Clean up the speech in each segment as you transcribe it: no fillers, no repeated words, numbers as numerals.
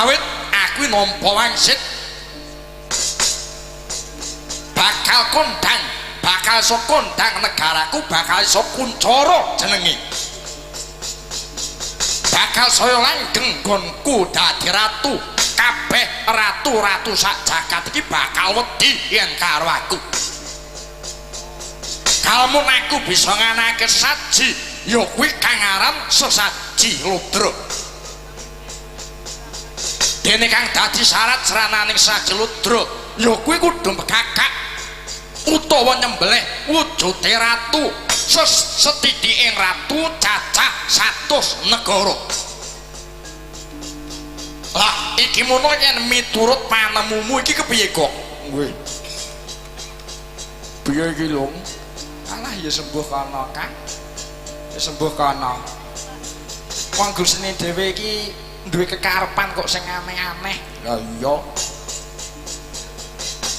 awit aku nampa wangsit bakal kondang negaraku bakal iso kuncara jenenge bakal saya langgeng nggonku dadi ratu kabeh ratu-ratu sak jagat iki bakal wedi yen karo aku kalmun aku bisa nganake saji ya kuwi kang aran sesaji ludra dene kang dadi syarat srananing saji ludra ya kuwi kudu megakak utawa nyembelih wujude ratu setidike ratu cacah 100 negara lah iki mono yen miturut panemumu iki kepiye kok nggih piye iki lho alah ya sembuh kana Kang ya sembuh kana wong Gusine dhewe iki duwe kekarepan kok sing aneh-aneh lah iya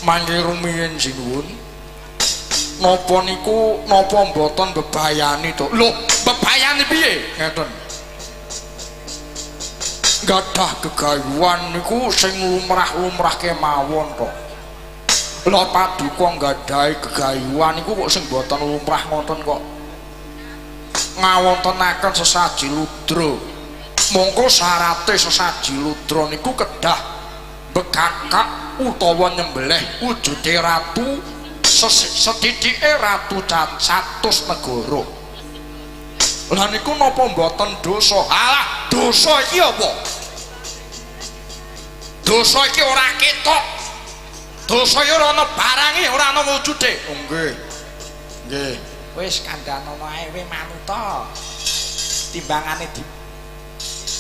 mangke rumiyin sinuwun napa niku napa mboten bebayani to lho bebayani piye ngeten gadah gegayuhan niku sing lumrah-lumrah kemawon to lha paduka nggadahi gegayuhan niku kok sing mboten lumrah ngoten kok ngawontenaken sesaji ludra mongko syarate sesaji ludra niku kedah bekakak utawa nyembelih wujude ratu setidike ratu 100 negara lah niku napa mboten dosa alah dosa iki apa dosa iki ora ketok dosa iki ora ana barange ora ana wujude nggih nggih wis kandhanono ae we manuta timbangane di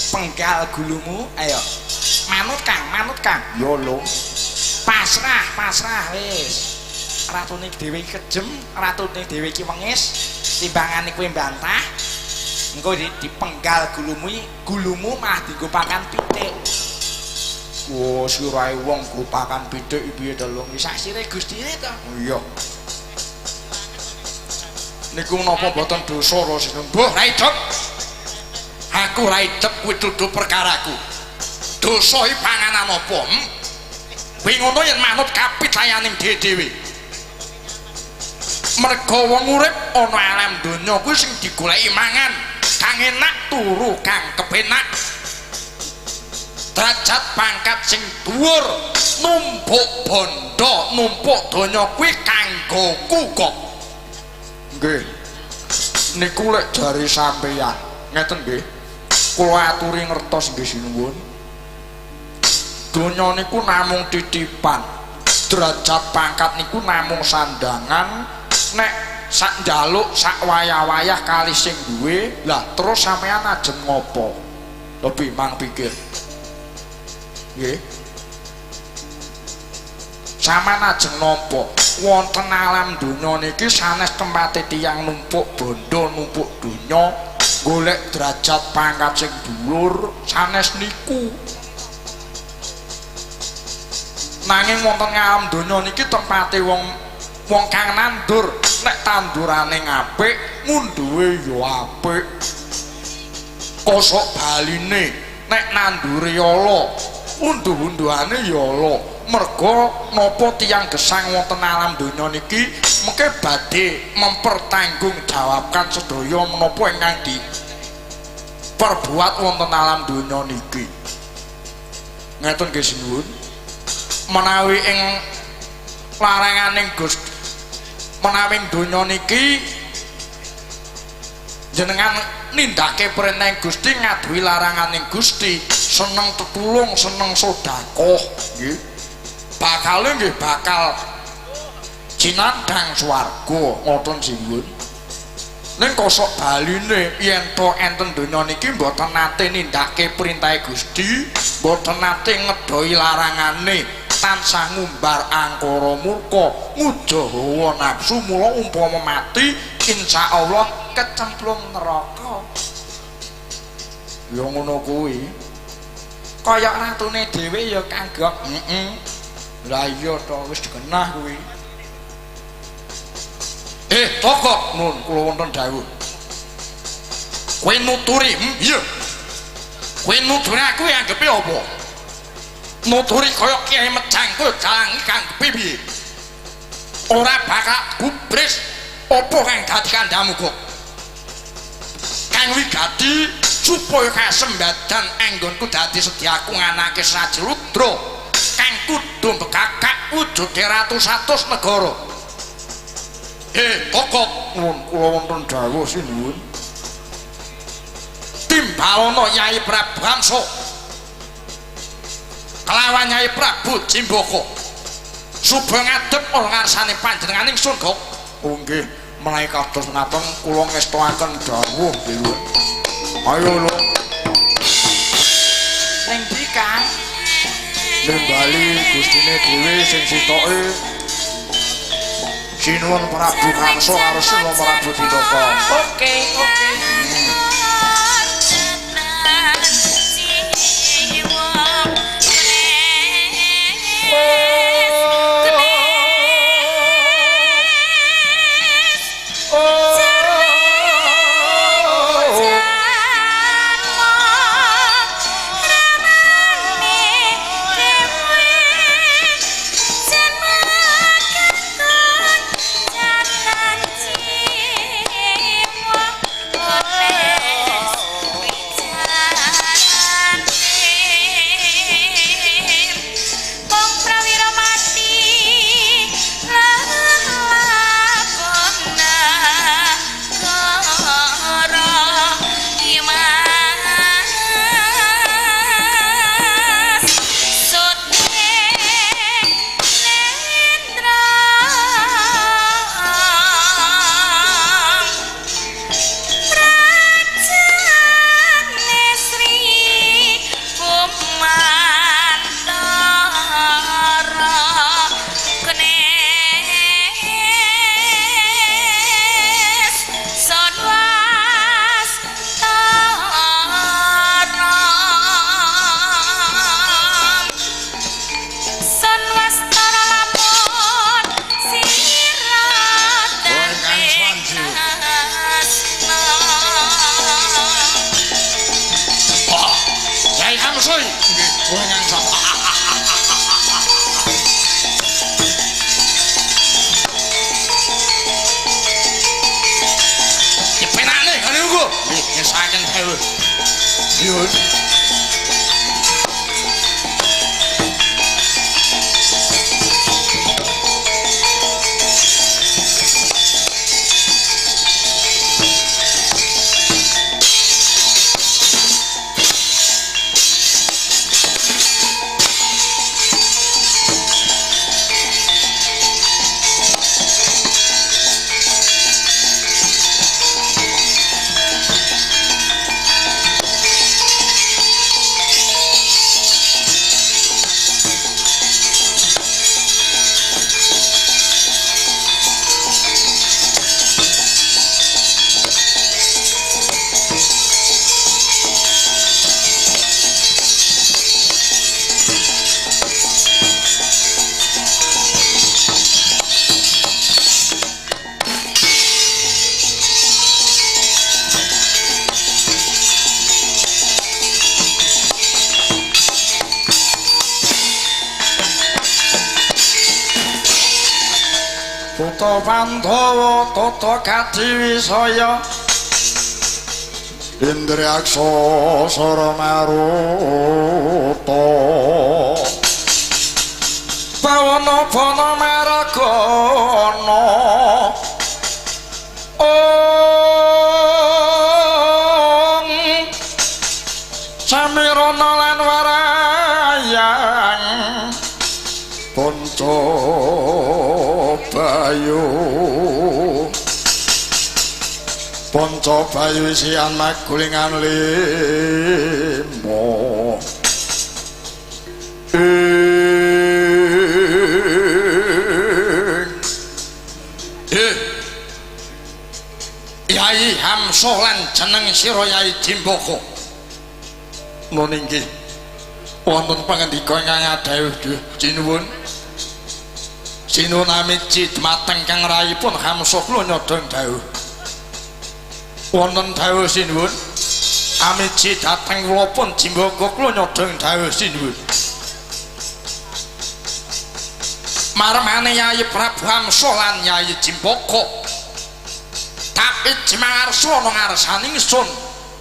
penggal gulumu ayo manut Kang yo lho pasrah wis ratune dhewe iki kejem ratune dhewe iki wengis timbangane kowe mbantah engko dipenggal gulumu mah dienggo pakan pitik wo sirahe wong nggo pakan pitik piye to lho sak sire Gustine to iya niku napa mboten dosa ra sinten mbuh ra idep aku ra idep kuwi dudu perkaraku dosa iki panganan apa kuwi ngono yen manut kapitayaning dhewe merga wong urip ana alam donya kuwi sing digoleki mangan kang enak turu kang kepenak derajat pangkat sing dhuwur numpuk bondo numpuk donya kuwi kanggoku kok nggih niku lek jari sampeyan ngeten nggih kula aturi ngertos nggih sinuwun donya niku namung titipan derajat pangkat niku namung sandangan nek sak njaluk sak wayah-wayah kali sing duwe lah terus sampean ajeng ngopo lebih mang pikir nggih sampean ajeng nopo wonten alam donya niki sanes tempate tiyang numpuk bondo numpuk donya golek derajat pangkat sing dhuwur sanes niku nanging wonten alam donya niki tempate wong kang nandur nek tandurane apik ngunduhe ya apik kosok baline nek nandure ala unduh-unduhane ya ala merga napa tiyang gesang wonten alam donya niki mengke badhe mempertanggungjawabkan sedaya menapa ingkang diperbuat wonten alam donya niki ngeten nggih sinuwun menawi ing laranganing Gusti menawi donya niki jenengan nindake perintah Gusti ngaduhi laranganing Gusti seneng tetulung seneng sedekah nggih bakal jinandhang swarga ngoten sinuwun ning kosok baline yen to enten donya niki mboten nate nindake perintah Gusti mboten nate ngedoi larangane tansah ngumbar angkara murka nguja hawa nafsu mula umpama mati insyaallah kecemplung neraka ya ngono kuwi kaya ratune dhewe ya kanggok lah iya to wis dikenah kuwi tokok nun kula wonten dawuh kowe nuturi iya kowe nuturi aku anggepe apa nuturi kaya Kiai Mejang kowe dalangi kang pipi ora bakal gubris apa kang dadi kandhamu kok kang wigati supaya kasembadan anggonku dadi sediaku nganake Sraji Rudra kang kudu bekakak wujude ratu satus negara pokok kula wonten dawuh sinuwun Timbalana Nyai Prabu Hamsa kelawan Nyai Prabu Jimbaka suba ngadhep ora ngarsane panjenengan ingsun kok nggih menawi kados ngaten kula ngestoaken dawuh nggih ayo lho ning ndi Kang nimbali gustine dhewe sing sitoke sinuwun Prabu Kamsa karo sinuwun Prabu Jimbaka oke Tata Pandhawa tata Kadiwisaya Indriaksa Saramaruta Pawana Maragana Om Samirana lan Warayang Panca Bayu isian magulingan limo Yai Hamsa lan jeneng sira Yai Jimbaka nun inggih wonten pangandika ingkang adhawuh jinuwun sinuwun amiji dumateng kang rayipun Hamsa kula nyadong dawuh wonten dawuh sinuwun amiji dhateng kula pun Jimbaka kula nyadong dawuh sinuwun marmane Yayi Prabu Hamsa lan Yayi Jimbaka tapi Jimangarsa ana ngarsaning sun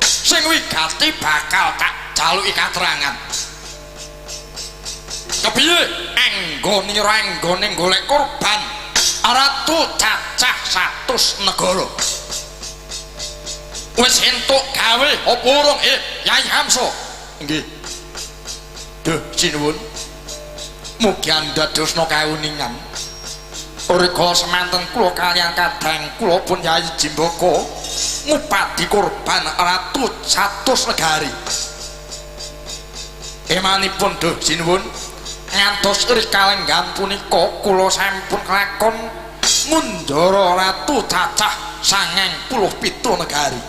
sing wigati bakal tak jaluki katerangan kepiye anggone golek korban Ratu cacah 100 negara wis entuk gawe apa urung Yayi Hamsa nggih duh sinuwun mugi andadosna kawuningan urika semanten kula kaliyan kadang kula pun Yayi Jimbaka ngupadi korban Ratu 100 negari emanipun duh sinuwun ngantos rikalenggan punika kula sampun kelakon ngunjara Ratu cacah 97 negari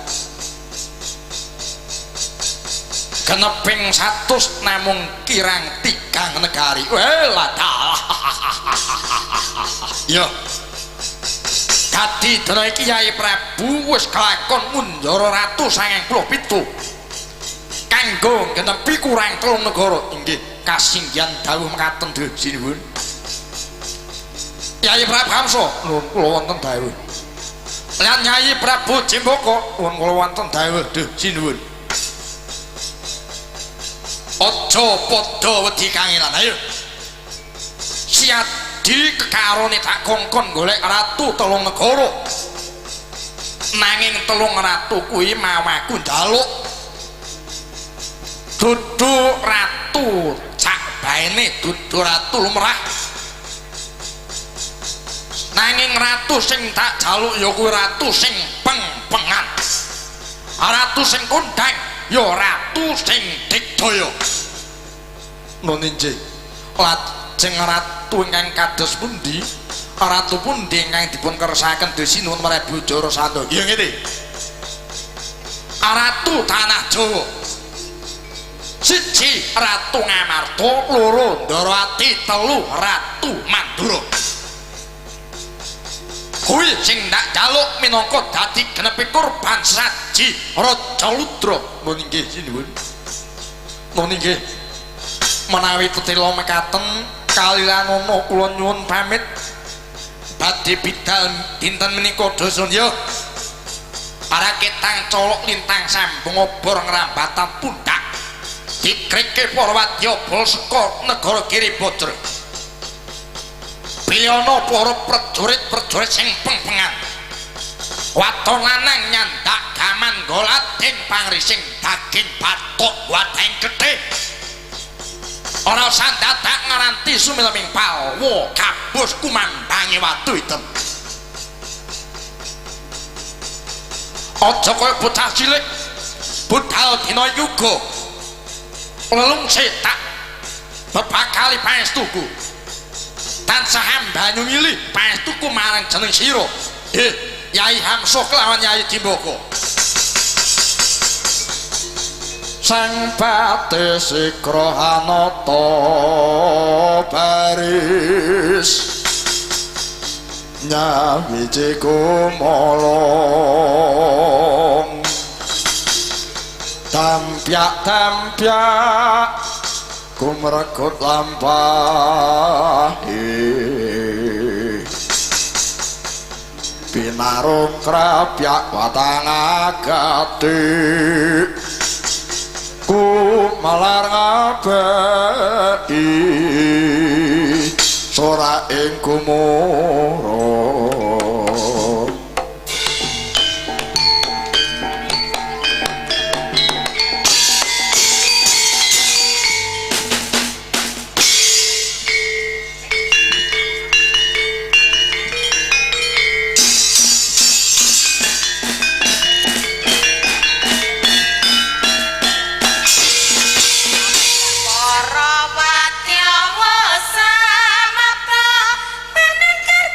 geneping 100 namung kirang 3 negari weladah ya dadi dina iki Yayi Prabu wis kelakon ngunjara Ratu 97 kanggo genepi kurang 3 negara inggih kasinggihan dawuh mekaten Duh sinuwun Yayi Prabu Hamsa nuwun kula wonten dawuh lan Yayi Prabu Jimbaka nuwun kula wonten dawuh Duh sinuwun aja padha wedi kangelan ayo siadi kekarone tak kongkon golek ratu 3 negara nanging 3 ratu kuwi mawaku njaluk dudu ratu cak baene dudu ratu lumrah nanging ratu sing tak jaluk ya kuwi ratu sing peng-pengan ratu sing kondang ya ratu sing digdaya nun injih lajeng ratu ingkang kados pundi ratu pundi ingkang dipun kersakaken Desi Nuwun Prabu Jarasandha ya ngene ratu tanah Jawa siji ratu Ngamarta loro Ndarawati telu ratu Mandura kuwi sing ndak jaluk minangka dadi genepi kurban saji Raja Ludra nun inggih sinuwun nun inggih menawi tetela mekaten kalilanono kula nyuwun pamit badhe bidal dinten menika Dasanya para ketang colok lintang sambung obor ngrambatan pundak dikrekke para wadyabala saka negara Giribajra Bilana para prajurit-prajurit sing peng-pengan waton lanang nyandak gaman golating pangrising daging bathuk wateng gedhe ora usah dadak ngaranti sumilming pawa kabus kumandange watu item aja kaya bocah cilik budal dina yuga lelung setak bebakali paestuku tansah banyu milih paestuku marang jeneng sira Yayi Hamsa kelawan Yayi Jimbaka sang pati sikra hanata baris nyawiji kumolong tampyak-tampyak kumregut lampahi pinarung krapyak watang agati ku malar ngabeki sora ing kumurung Para wadya samapa menengker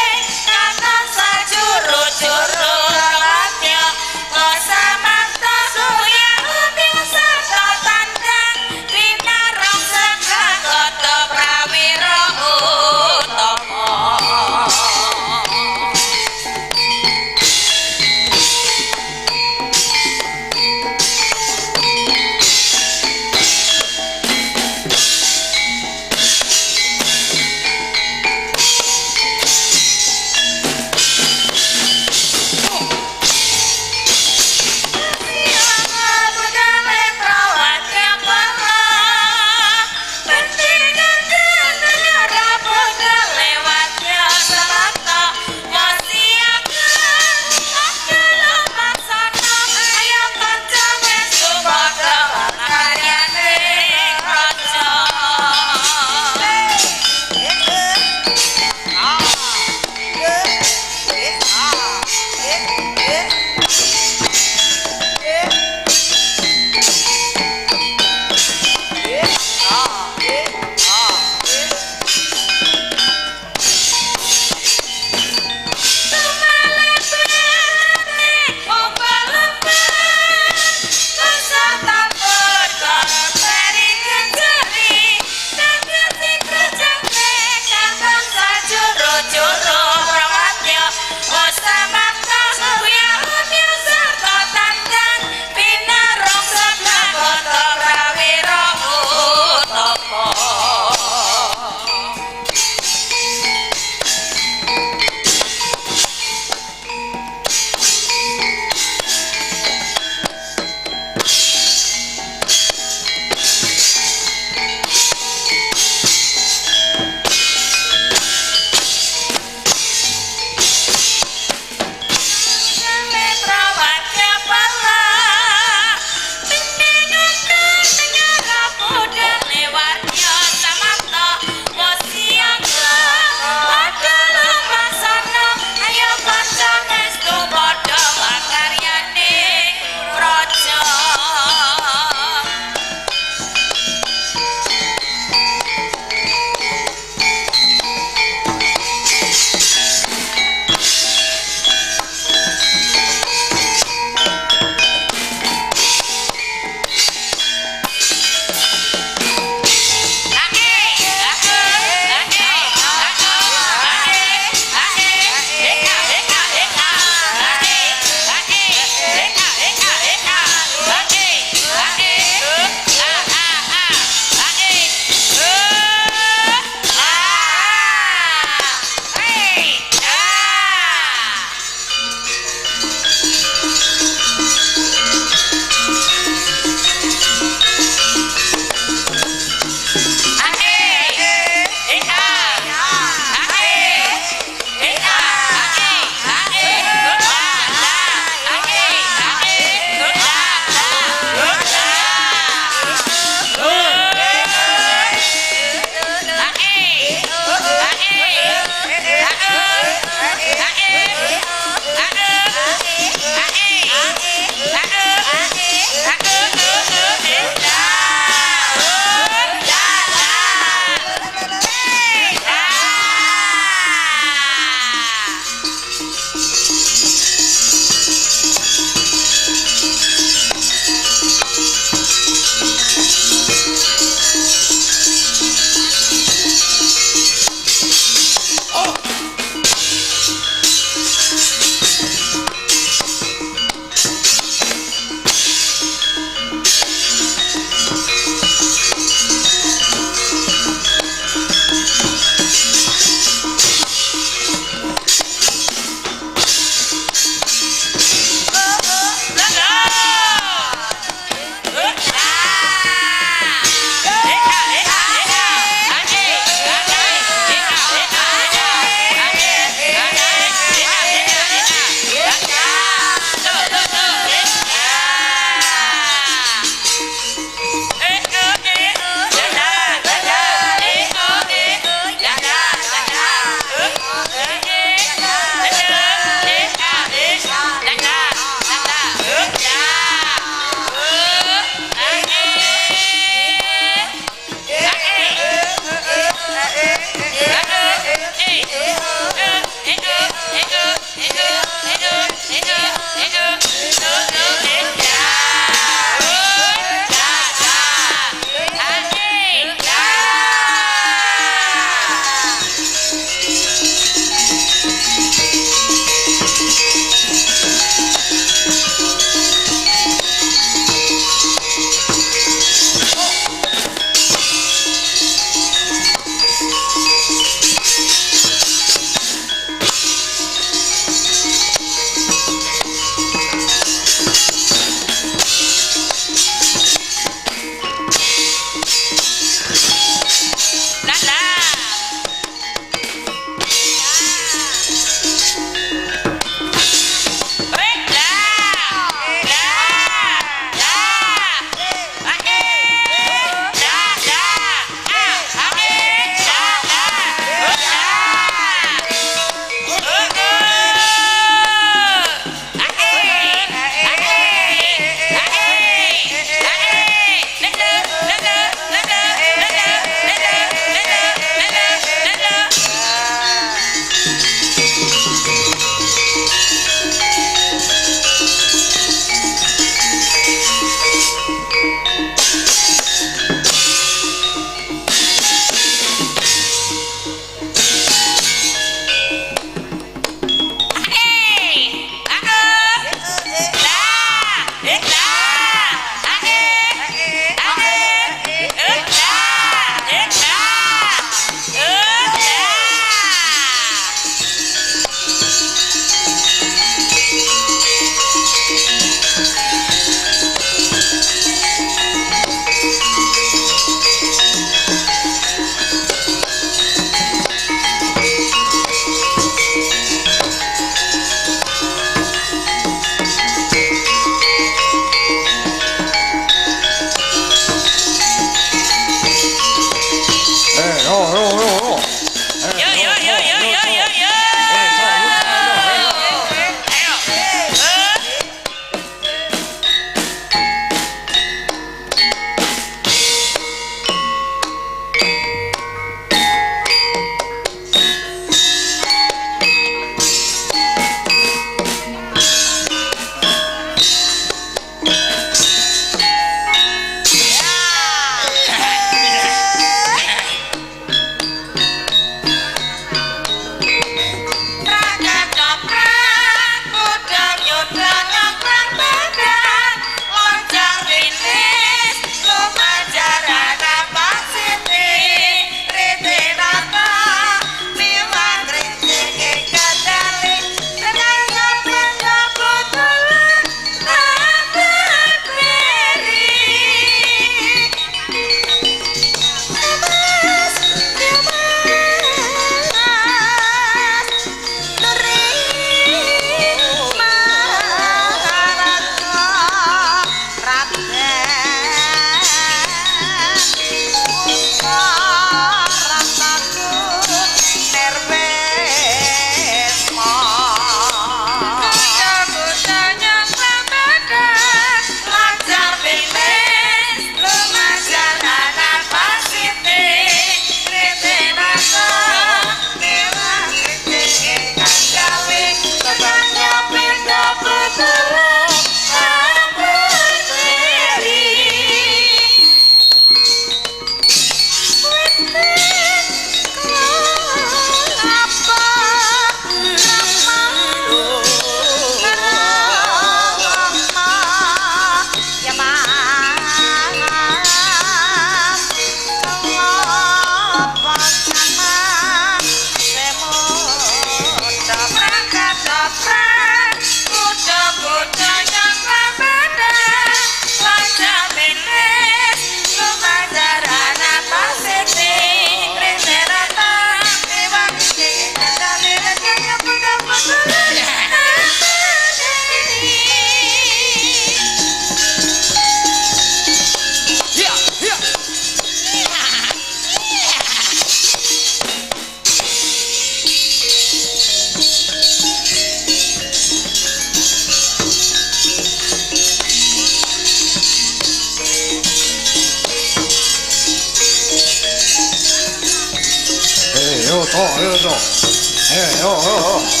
よとよとよよ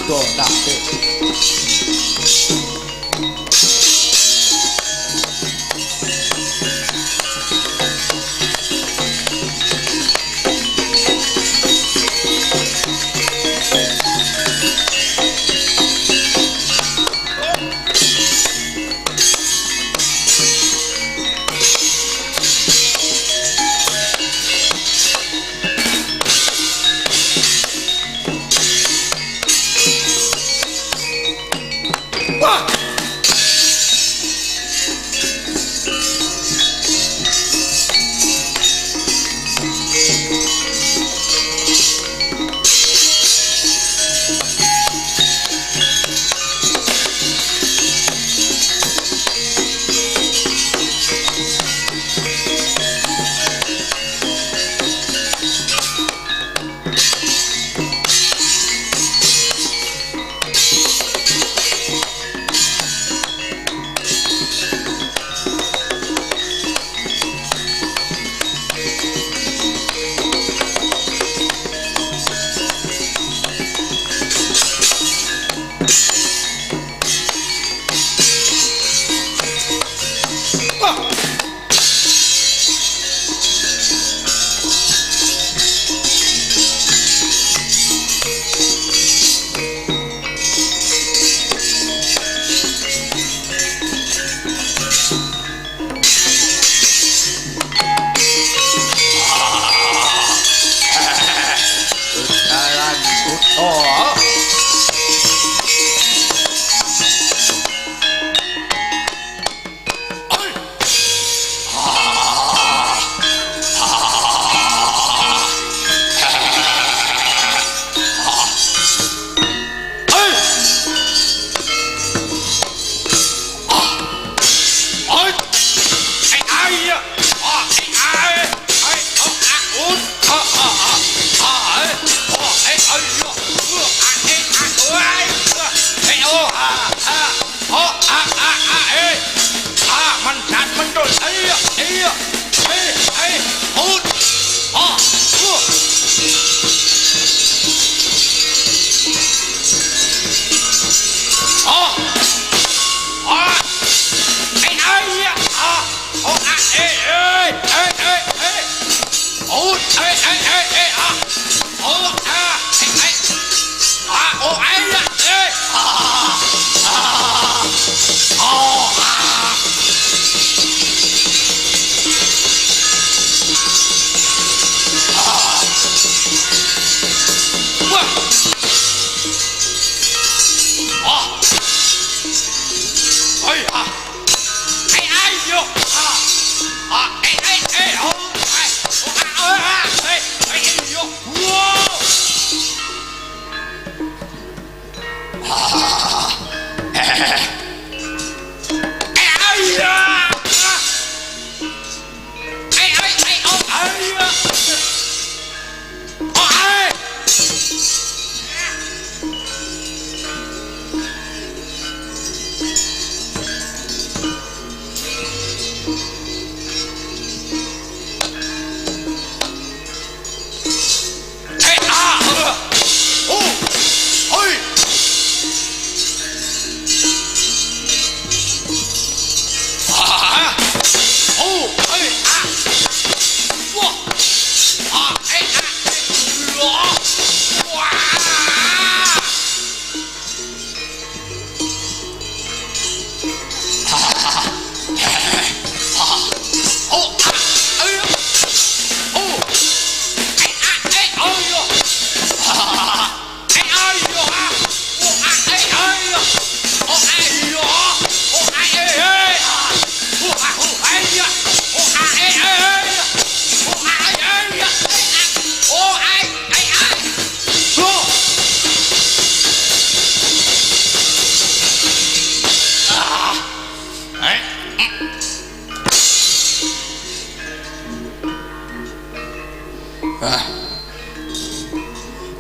udo nate.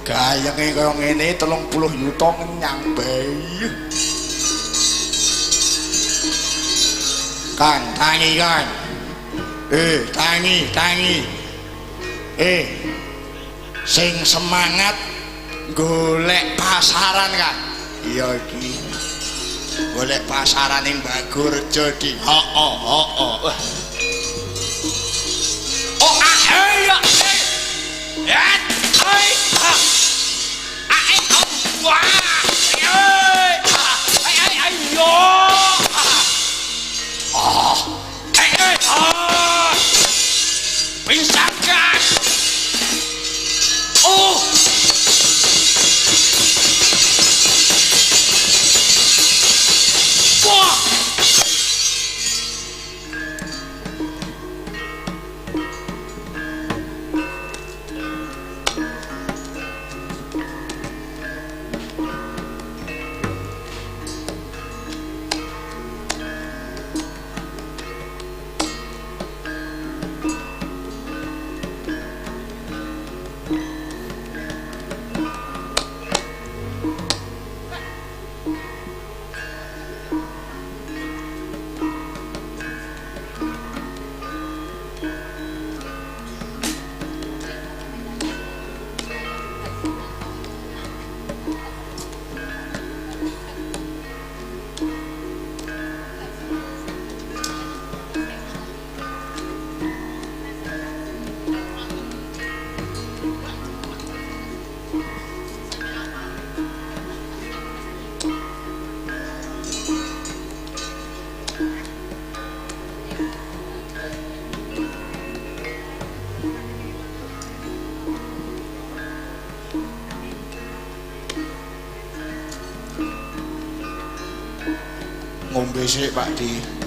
Gayenge kaya ngene 30 yuta ngenyang bae. Kang tangi kan. Tangi. Sing semangat golek pasaran kan iya iki golek pasaran ing Bagurjo di oh ayo ya ai wah ayo pingsankan wah ngombe sik Pak Di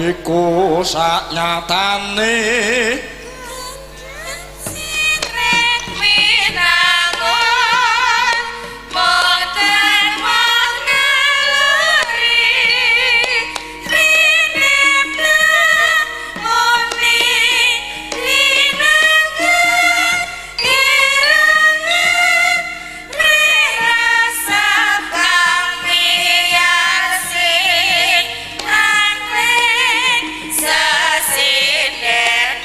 iku saknyatane Sasinenan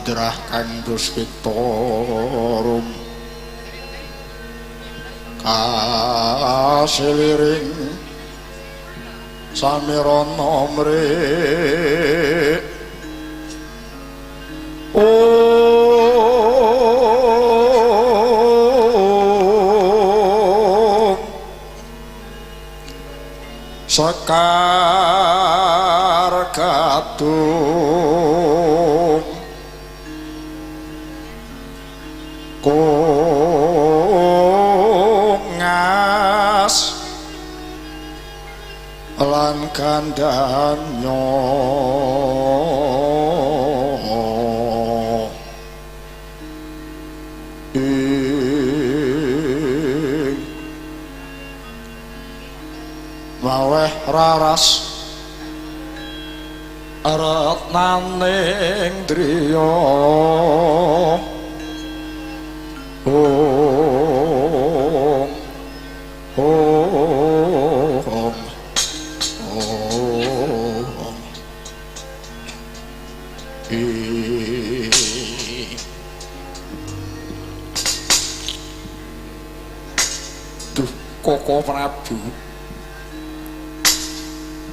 mandrah kang duspitorum kasiliring samirana mrik Sekar gadung kongas lan kandhanya maweh raras retnaning driya om om om Duh Koko Prabu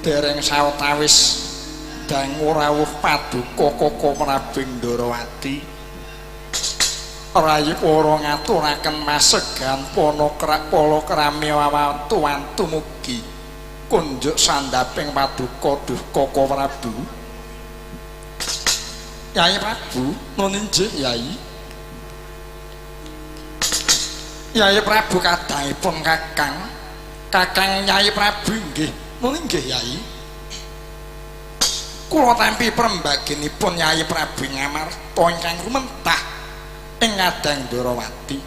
dereng sawetawis dangu rawuh paduka Koko Prabu Ndarawati rayi para ngaturaken masegan pala krami wawantu mugi kunjuk sandhaping paduka duh Koko Prabu. Yai Prabu nun inggih Yai. Yai Prabu kadangipun Kakang Yai Prabu nggih. Nun inggih Yai. Kula tampi prembagenipun Yai Prabu Ngamarta ingkang rumentah ing Ngadang Ndarawati.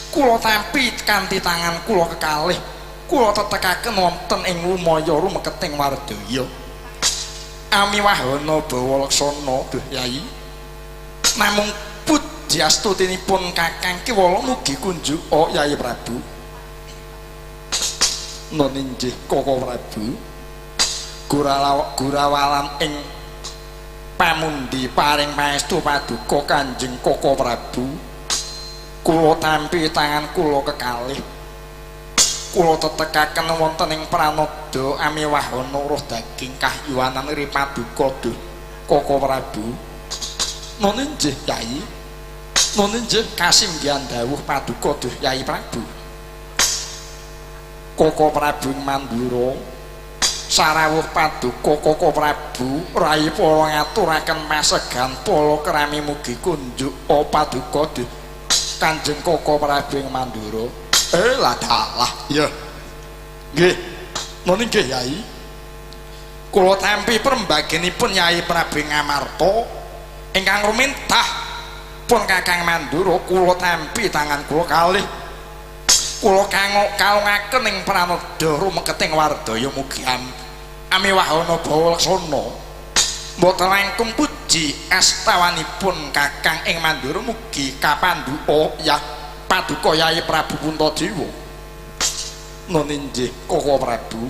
Kula tampi kanthi tangan kula kekalih kula tetekaken wonten ing lumaya rumeketing Wardaya. Amiwahana bawa laksana duh Yai. Namung pujiastutinipun Kakang Kiwala mugi kunjuk Yai Prabu. Nun inggih Koko Prabu. Gurawalan ing pamundi paring paestu paduka Kanjeng Koko Prabu. Kula tampi tangan kula kekalih kula tetekaken wonten ing pranada amiwahana roh daging kahyuanan iri paduka duh Koko Prabu. Nun inggih Yai. Nun inggih kasinggihan dawuh paduka duh Yai Prabu. Koko Prabu Mandura sarawuh paduka Koko Prabu rayi para ngaturaken masegan pala krami mugi kunjuk paduka duh Kanjeng Koko Prabu Mandura. Lah dalah ya nggih nun inggih Yai. Kula tampi prembagenipun Yai Prabu Ngamarta ingkang rumentah pun Kakang Mandura kula tampi tangan kula kalih kula kalungaken ing pranada rumeketing Wardaya mugi amiwahana bawa laksana mboten langkung puji astawanipun Kakang ing Mandura mugi kapandhuka ya paduka Yai Prabu Puntadewa. Nun inggih Koko Prabu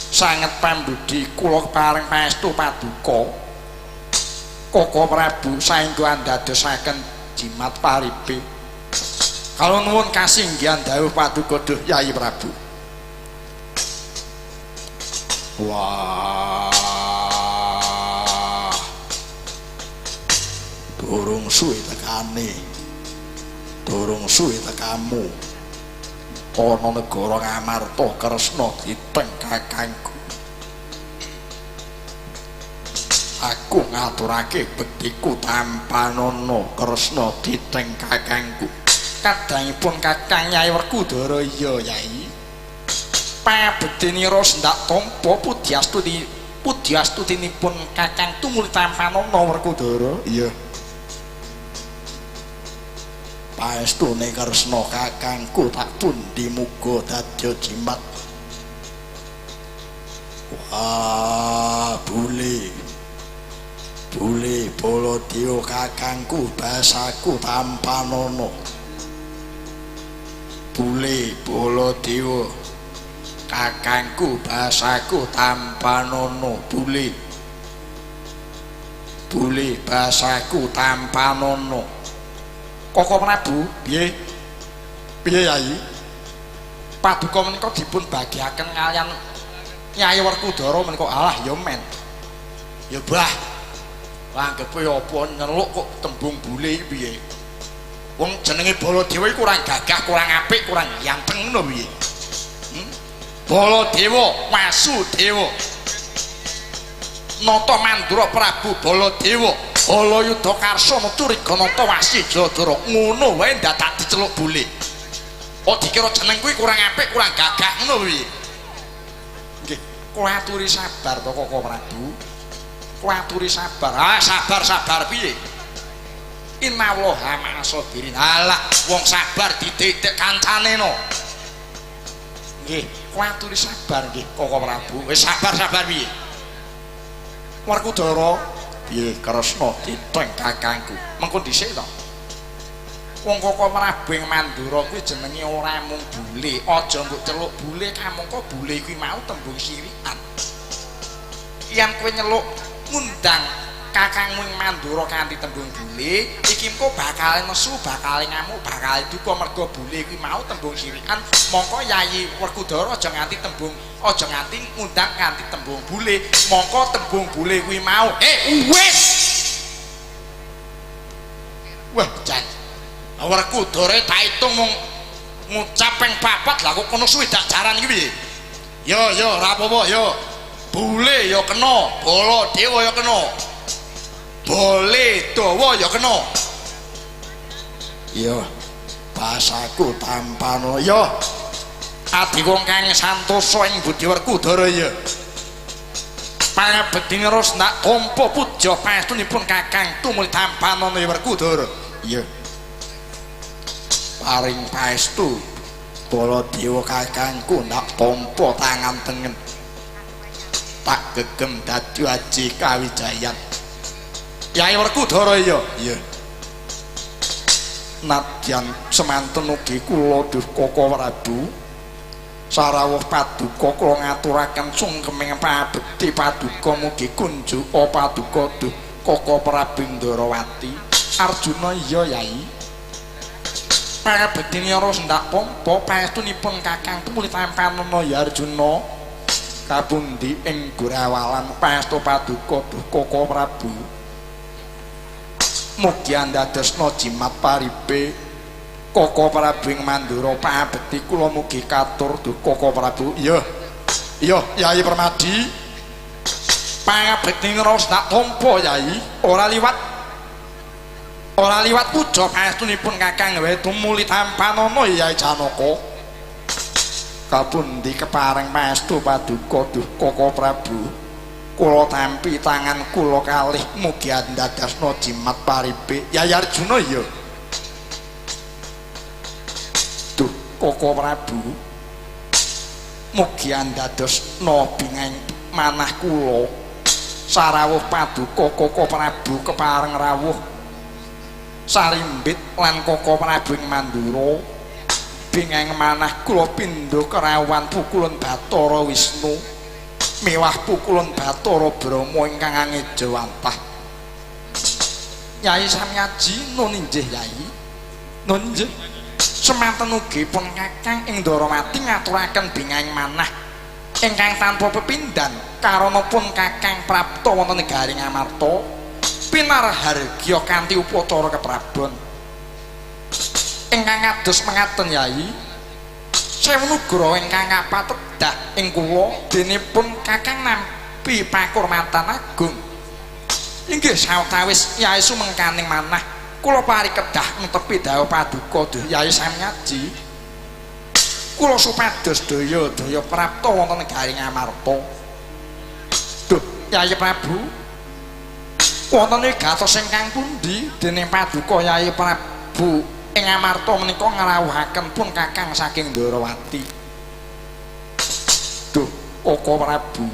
sanget pambudi kula paring paestu paduka Koko Prabu saengga andadosaken jimat paripe. Kalau nuwun kasinggihan dawuh paduka duh Yai Prabu. Wah, durung suwe tekane, durung suwe tekamu. Ana negara Ngamarta Kresna diteng kakangku. Aku ngaturake bektiku Tampanana Kresna diteng kakangku. Kadangipun Kakang Nyai Werkudara iya Yai. Pabedhenira sendak tampa pudiastutinipun Kakang tumuli Tampanana Werkudara. Iya. Paestune Kresna kakangku tak pundi muga dadya jimat. Wah, bule Baladewa kakangku basaku Tampanana. Bule Baladewa kakangku basaku Tampanana. Bule bule basaku tampanono. Koko Prabu, piye? Piye Yai? Paduka menika dipun bagiaken kalian Nyai Werkudara menika. Alah ya men. Ya bah. Langgepe apa nyeluk kok tembung bule iki piye? Wong jenenge Baladewa iku kurang gagah, kurang apik, kurang ganteng ngono piye? Baladewa, Wasudewa. Nata Mandura Prabu Baladewa, Balayudha Karsana Turiganata Wasijadara. Ngono wae dadak diceluk bule. Oh dikira jeneng kuwi kurang apik, kurang gagah ngono piye? Nggih, kula aturi sabar to Koko Prabu. Kula aturi sabar. Ah, sabar piye? Innallaha ma'as-sabirin. Alah, wong sabar dititik kancane no. Nggih, kula aturi sabar nggih Koko Prabu. Wis sabar piye? Werkudara, piye Kresna diteng kakangku. Mengko dhisik to. Wong Koko Prabu Mandura kuwi jenenge ora mung bule. Aja mbok celuk bule kamangka bule kuwi mau tembung sirikan. Yen kowe nyeluk ngundang kakangmu Mandura kanthi tembung bule, iki engko bakal nesu, bakal ngamuk, bakal duka mergo bule kuwi mau tembung sirikan. Mongko Yayi Werkudara aja nganti ngundang kanthi tembung bule. Mongko tembung bule kuwi mau. Wis. Wah, jan. Werkudara tak itung mung ngucap ping 4 lha kok kono suwi dak jaran iki piye? Yo ora apa-apa yo. Bule yo kena, Baladewa yo kena. Baladewa yo kena. Yo basaku tampano yo. Adi wong kang santosa ing Budi Werkudara ya. Pangabekti ngeros ndak tampa puja pastunipun Kakang tumuli tampano Werkudara. Iya. Paring paestu Baladewa kakangku ndak tampa tangan tengen. Tak gegem dadi aji kawijayan. Yai Werkudara ya. Iya. Nadyan semanten ugi kula Duh Koko Prabu sarawuh paduka kula ngaturaken sungkeming pabekti paduka mugi kunjuk paduka Duh Koko Prabu Ndarawati. Arjuna iya Yai. Pabekti nyara ndak pompa paestunipun Kakang tumuli tampanana ya Arjuna. Kapundi ing Gorawalan paestu paduka Duh Koko Prabu. Mugi andadosna jimat paribe Koko Prabu ing Mandura pabekti kula mugi katur Duh Koko Prabu. Iya Yai Permadi. Pabekti ngeros ndak tampa Yai, ora liwat puja paestunipun Kakang wae tumuli tampanana Yai Janaka. Kapundi kepareng paestu paduka Duh Koko Prabu. Kula tampi tangan kula kalih mugi andadosna jimat paribe Yai Arjuna ya. Duh Koko Prabu mugi andadosna bingeng manah kula sarawuh paduka Koko Prabu kepareng rawuh sarimbit lan Koko Prabu ing Mandura bingeng manah kula pindha kerawan pukulan Bathara Wisnu miwah pukulan Bathara Brahma ingkang angeja wantah. Yai Samyaji nun inggih Yai. Nun inggih. Semanten ugi pun Kakang ing Ndarawati ngaturaken bingeng manah ingkang tanpa pepindhan karanapun Kakang prapta wonten negaring Amarta pinarhargya kanthi upacara keprabon. Ingkang kados mengaten Yai. Sewu nugraha ingkang kapatedhah ing kula denipun Kakang nampi pakurmatan agung. Inggih sawetawis Yai sumengkaning manah kula parikedah netepi dawuh paduka Duh Yai Samyaji. Kula supados daya prapta wonten negaring Amarta. Duh Yai Prabu wonten gatos ingkang pundi dening paduka Yai Prabu ing Amarta menika ngrawuhaken pun Kakang saking Ndarawati. Duh Koko Prabu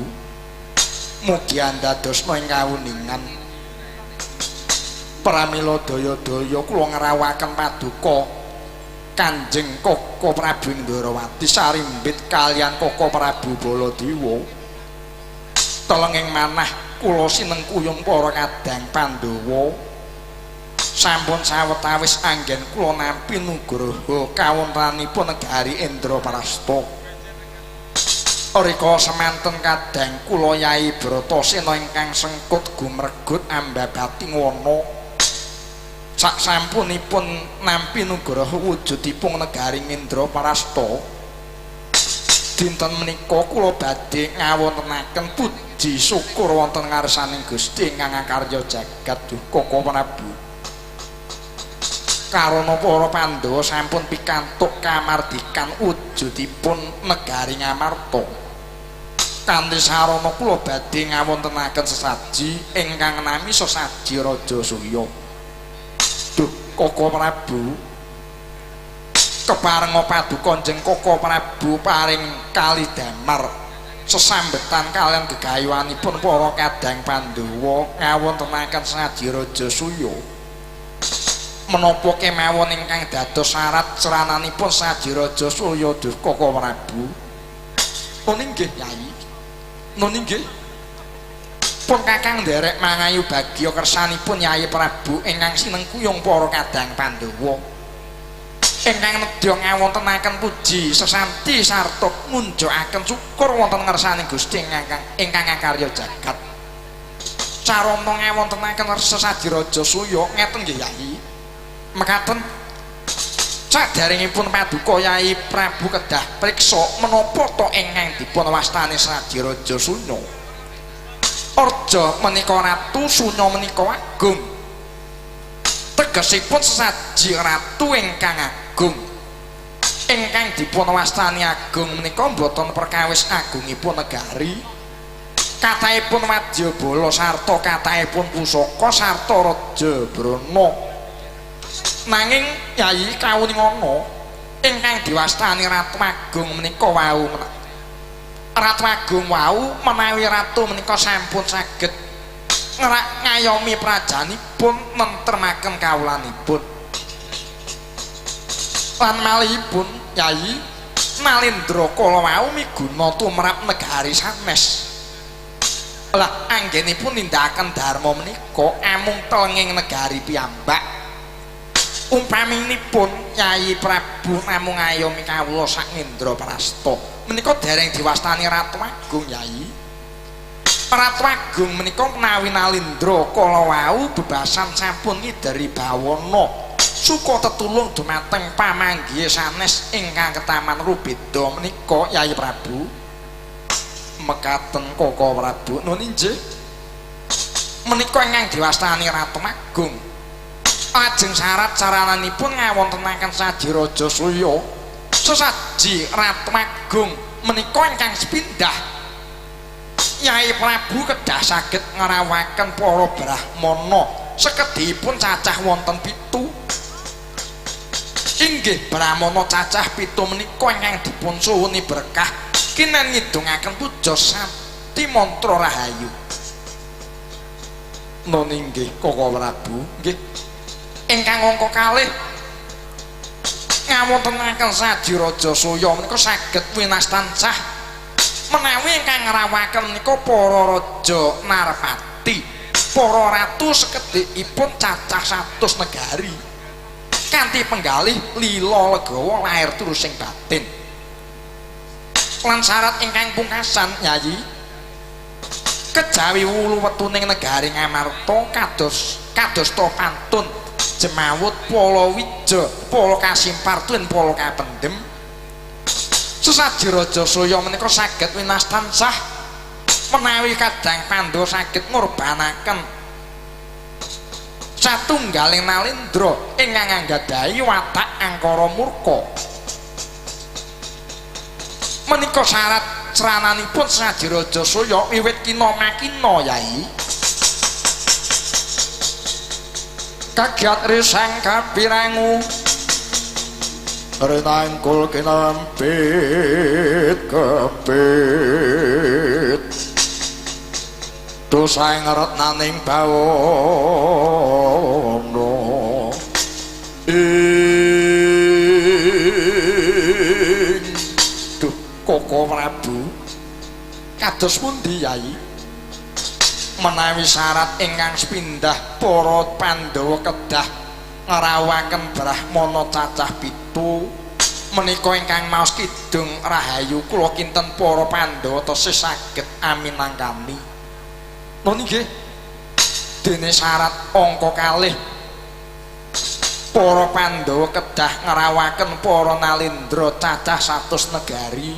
mugi andadosna ing kawuningan pramila daya-daya kula ngrawuhaken paduka Kanjeng Koko Prabu ing Ndarawati sarimbit kalian Koko Prabu Baladewa telenging manah kula sinengkuyung para kadang Pandhawa sampun sawetawis anggen kula nampi nugraha kawontenanipun negari Indraprastha. Rika semanten kadang kula Yai Bratasena ingkang sengkut gumregut ambabati ngono. Saksampunipun nampi nugraha wujudipun negari Indraprastha, dinten menika kula badhe ngawontenaken puji syukur wonten ngarsaning Gusti ingkang ngakarya jagat Koko Prabu. Karana para Pandhawa sampun pikantuk kamardikan wujudipun negari Ngamarta. Kanthi sarana kula badhe ngawontenaken sesaji ingkang nami sesaji Raja Surya. Duh Koko Prabu, keparenga paduka Njeng Koko Prabu paring kalidamar sesambetan kalian gegayuhanipun para kadang Pandhawa ngawontenaken sesaji Raja Surya. Menapa kemawon ingkang dados syarat cerananipun sesaji Raja Surya Duh Koko Prabu? Nun inggih Nyai. Nun inggih. Pun Kakang nderek mangayu bagya kersanipun Nyai Prabu ingkang sinengkuyung para kadang Pandhawa. Ingkang nedya ngawontenaken puji sesanti sarta ngunjukaken syukur wonten ngersaning Gusti ingkang ngakarya jagat. Carana ngawontenaken sesaji Raja Surya ngeten nggih Yai. Mekaten sadaringipun paduka Yai Prabu kedah priksa menapa to ingkang dipun wastani sesaji Raja Surya. Arja menika ratu, Surya menika agung. Tegesipun sesaji ratu ingkang agung. Ingkang dipun wastani agung menika boten perkawis agungipun negari. Kathahipun wadyabala sarta kathahipun pusaka sarta raja brana. Nanging Yai kawuningono ingkang diwastani Ratu Agung menika wau Ratu Agung wau menawi ratu menika sampun saged ngayomi prajanipun nentremaken kawulanipun. Lan malihipun Yai Nalendra kala wau miguna tumrap negari sanes. Lah anggenipun nindakaken dharma menika amung telenging negari piyambak. Umpaminipun Yai Prabu namung ngayomi kawula sak Indraprastha menika dereng diwastani Ratu Agung Yai. Ratu Agung menika menawi Nalendra kala wau bebasan sampun ngideri bawana suka tetulung dumateng pamanggih sanes ingkang ketaman Rubeda menika Yai Prabu. Mekaten Koko Prabu. Nun inggih menika ingkang diwastani Ratu Agung. Ajeng syarat carananipun ngawontenaken sesaji Raja Surya. Sesaji Ratu Agung menika ingkang sepindhah Yai Prabu kedah saged ngrawakaken para brahmana sekedhipun cacah wonten 7. Inggih brahmana cacah 7 menika ingkang dipun suwuni berkah kinen ngidungaken puja sakti mantra rahayu. Nun inggih Koko Prabu nggih. Ingkang angka kalih ngawontenaken sesaji Raja Surya menika saged winastan cah menawi ingkang ngrawakaken menika para raja Narpati, para ratu sekedhikipun cacah 100 negari kanthi penggalih lila legawa lahir terusing batin. Lan syarat ingkang pungkasan Nyai kejawi wulu wetuning negari Ngamarta kados to pantun Jemawut Palawija Pala Kasimpar tuwin Pala Kapendhem. Sesaji Raja Surya menika saged winastan sah menawi kadang Pandhawa saged ngorbanaken satunggaling Nalendra ingkang anggadhahi watak angkara murka. Menika syarat cerananipun sesaji Raja Surya wiwit kina makina Yai. Kagiat risang kapirangu renangkul kinempit kepit dosa ngeret naning bawono Duh Koko Prabu kados pundi Yai? menawi syarat ingkang sepindah para Pandhawa kedah ngrawakaken Brahmana cacah 7 menika ingkang maos kidung rahayu kula kinten para Pandhawa tesih saged aminangkani. Nun nggih dene syarat angka kalih para Pandhawa kedah ngrawakaken para Nalendra cacah 100 negari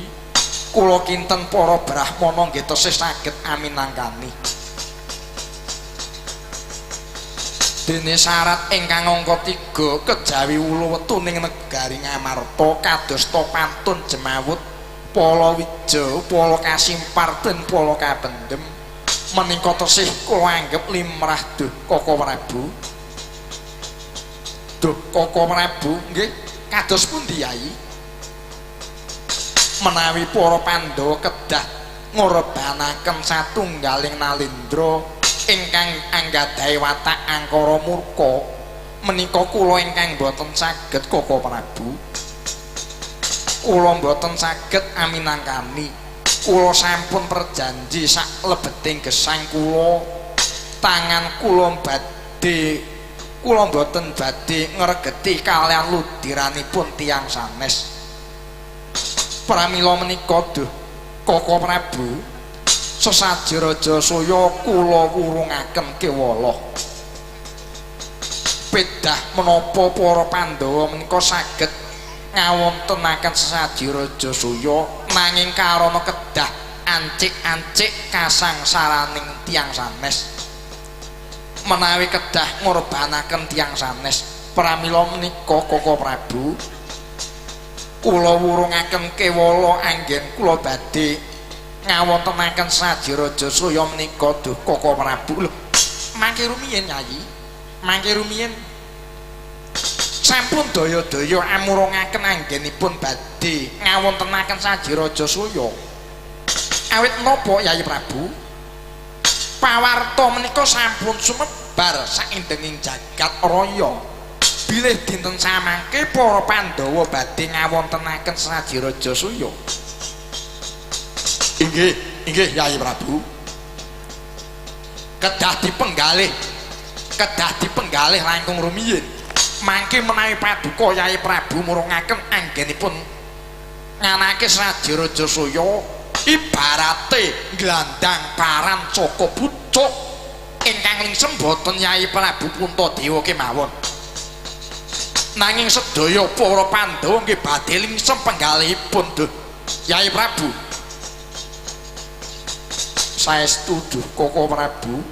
kula kinten para Brahmana nggih tesih saged aminangkani. Dene syarat ingkang angka 3 kejawi ula wetuning negari Ngamarta kadosta pantun jemawut Palawija, Palakasimpar den Palakapendhem menika tesih kula anggep limrah duh Koko Prabu. Duh Koko Prabu nggih kados pundi Yai? Menawi para Pandhawa kedah ngorbanaken satunggaling Nalendra ingkang anggadhahi watak angkara murka menika kula ingkang boten saged Koko Prabu. Kula boten saged aminangkani. Kula sampun perjanji sak lebeting gesang kula tangan kula boten badhe ngregeti kaliyan ludiranipun tiyang sanes. Pramila menika duh Koko Prabu sesaji Raja Saya kula wurungaken kewala. Pedah menapa para Pandhawa menika saged ngawontenaken sesaji Raja Saya nanging karana kedah ancik-ancik kasangsaraning tiyang sanes. Menawi kedah ngorbanaken tiyang sanes, pramila menika Koko Prabu kula wurungaken kewala anggen kula badhe ngawontenaken saji Raja Saya menika duh Koko Prabu. Lho, mangke rumiyin Nyai. Mangke rumiyin sampun daya-daya amurungaken anggenipun badhe ngawontenaken saji Raja Saya. Awit napa Yai Prabu? Pawarta menika sampun sumebar saindenging jagat raya. Bilih dinten samangke para Pandhawa badhe ngawontenaken saji Raja Saya. Inggih Yai Prabu. Kedah dipenggalih langkung rumiyin. Mangke menawi paduka Yai Prabu murungaken anggenipun nganake saji Raja Saya ibarate glandang paran saka bucuk ingkang lingsem boten Yai Prabu Puntadewa kemawon. Nanging sedaya para Pandhawa nggih badhe lingsem penggalihipun duh Yai Prabu. Saestu duh Koko Prabu.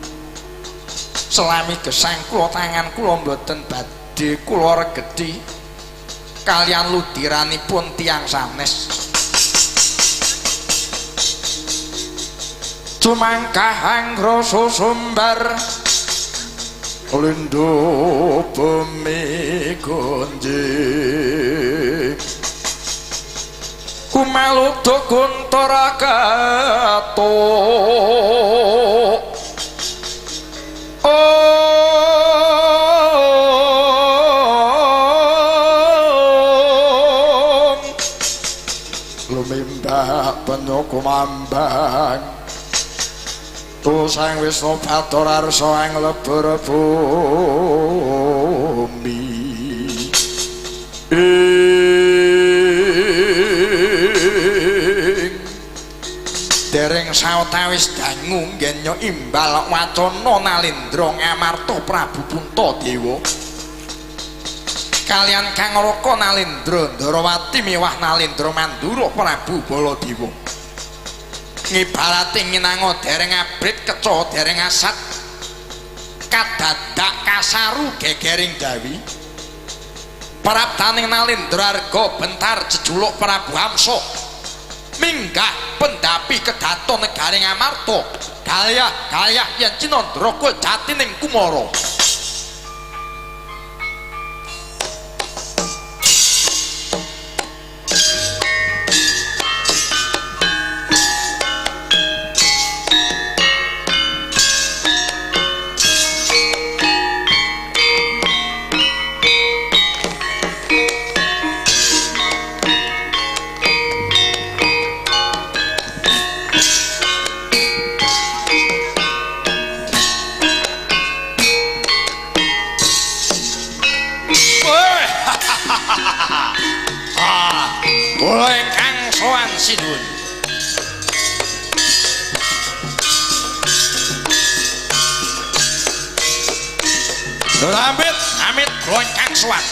Selami gesang kula tangan kula mboten badhe kula regedi kaliyan ludiranipun tiyang sanes. Cumangkahang rasa sumbar lindho pemigonje kumaludo kuntara kato lumimbah penyoko mambang tu sang Wisnu Bathara Arsa ing lebur bumi dereng sawetawis dangu ngenya imbal wacana Nalendra ngamarta Prabu Puntadewa kaliyan Kang Raka Nalendra Ndarawati miwah Nalendra Mandura Prabu Baladewa ngibarate nginango dereng abrit keca dereng asat kadadak kasaru gegering dawi praptaning Nalendra arga bentar jejuluk Prabu Hamsa minggah pendapi kedaton negari Ngamarta gayah yen Cinandra kul jatining Kumara. sowan sinuwun. Amit amit kula ingkang sowan.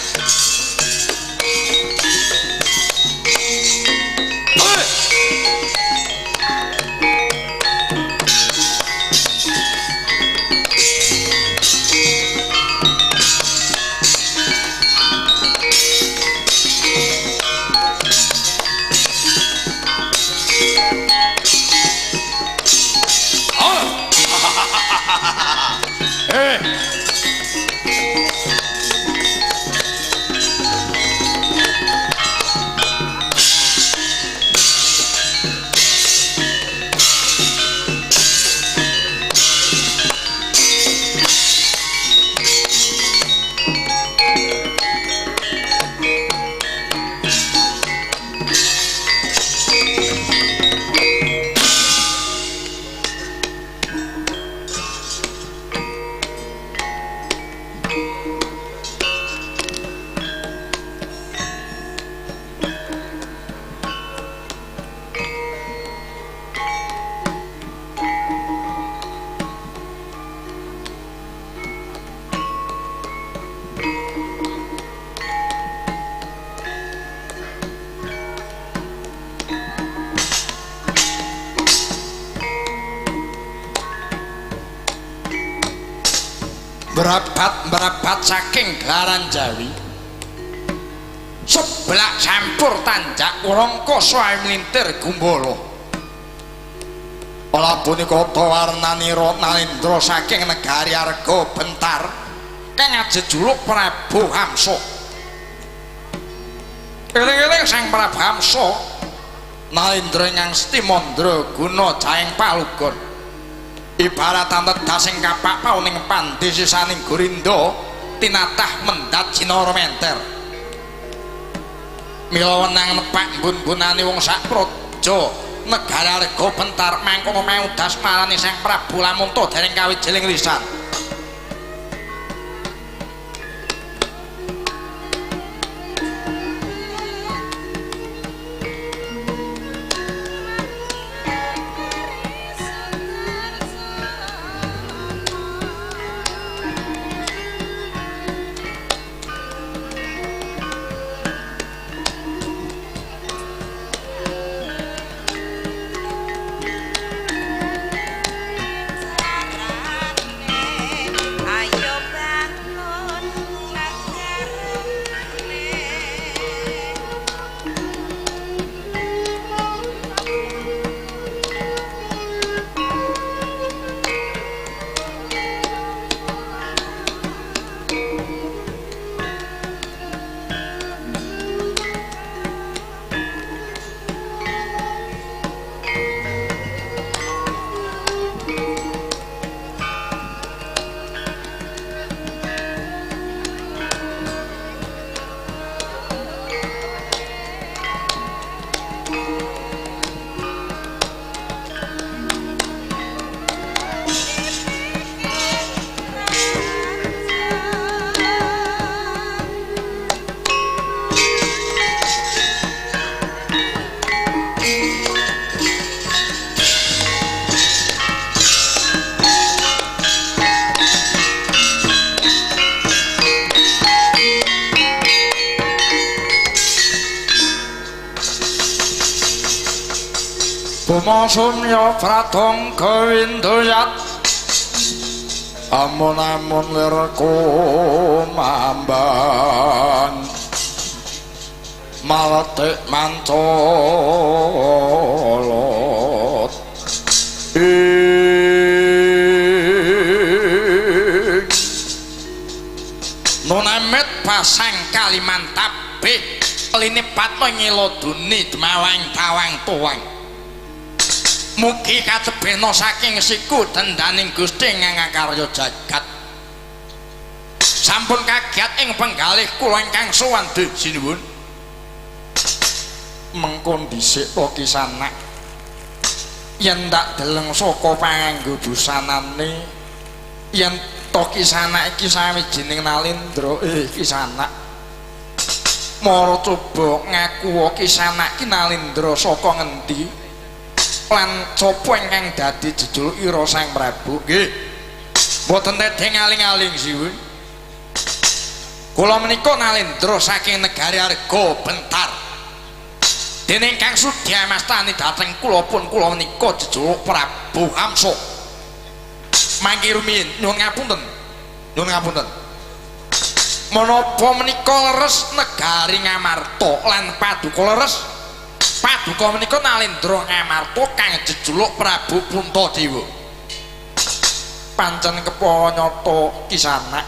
Merapat saking Glaran Jawi sebelah campur tanjak urung koso mlintir gumbala ola punika warnanira Nalendra saking negari Arga Bentar kang jejuluk Prabu Hamsa. Eling-eling sang Prabu Hamsa Nalendra ingkang Stimandra guna jaeng palugon ibarat tandasing kapak pauning pandi sisaning Gurindo tinatah mendat Cinara menter mila wenang nepak bun-bunane wong sak praja negara Arga Bentar mangkono meudas marani sang Prabu Lamunta dereng kawijiling lisan. Sumya pratong kawinduyat amun-amun lirku mamban maletik mancolot nunamet pasang Kalimantabe linipatno nyiloduni demawang tawang tuwang mugi katebena saking siku dendaning Gusti ngangakarya jagat sampun kagiat ing penggalih kula ingkang sowan sinuwun mengko dhisik to Kisanak yen tak deleng saka panganggo busanane yen to Kisanak iki sawijining Nalendra Kisanak Mara coba ngaku Kisanak ki Nalendra saka ngendi lan sapa ingkang dadi jejulukira Sang Prabu. Nggih mboten tedhe ngaling-aling siwun. Kula menika Nalendra saking negari Arga Bentar. Dene ingkang sudi mastani dhateng kula pun kula menika jejuluk Prabu Hamsa. Mangke rumiyin nyuwun ngapunten. Nyuwun ngapunten. Menapa menika leres negari Ngamarta lan paduka leres? Paduka menika Nalendra Ngamarta kang jejuluk Prabu Puntadewa. Pancen kepara nyata Kisanak.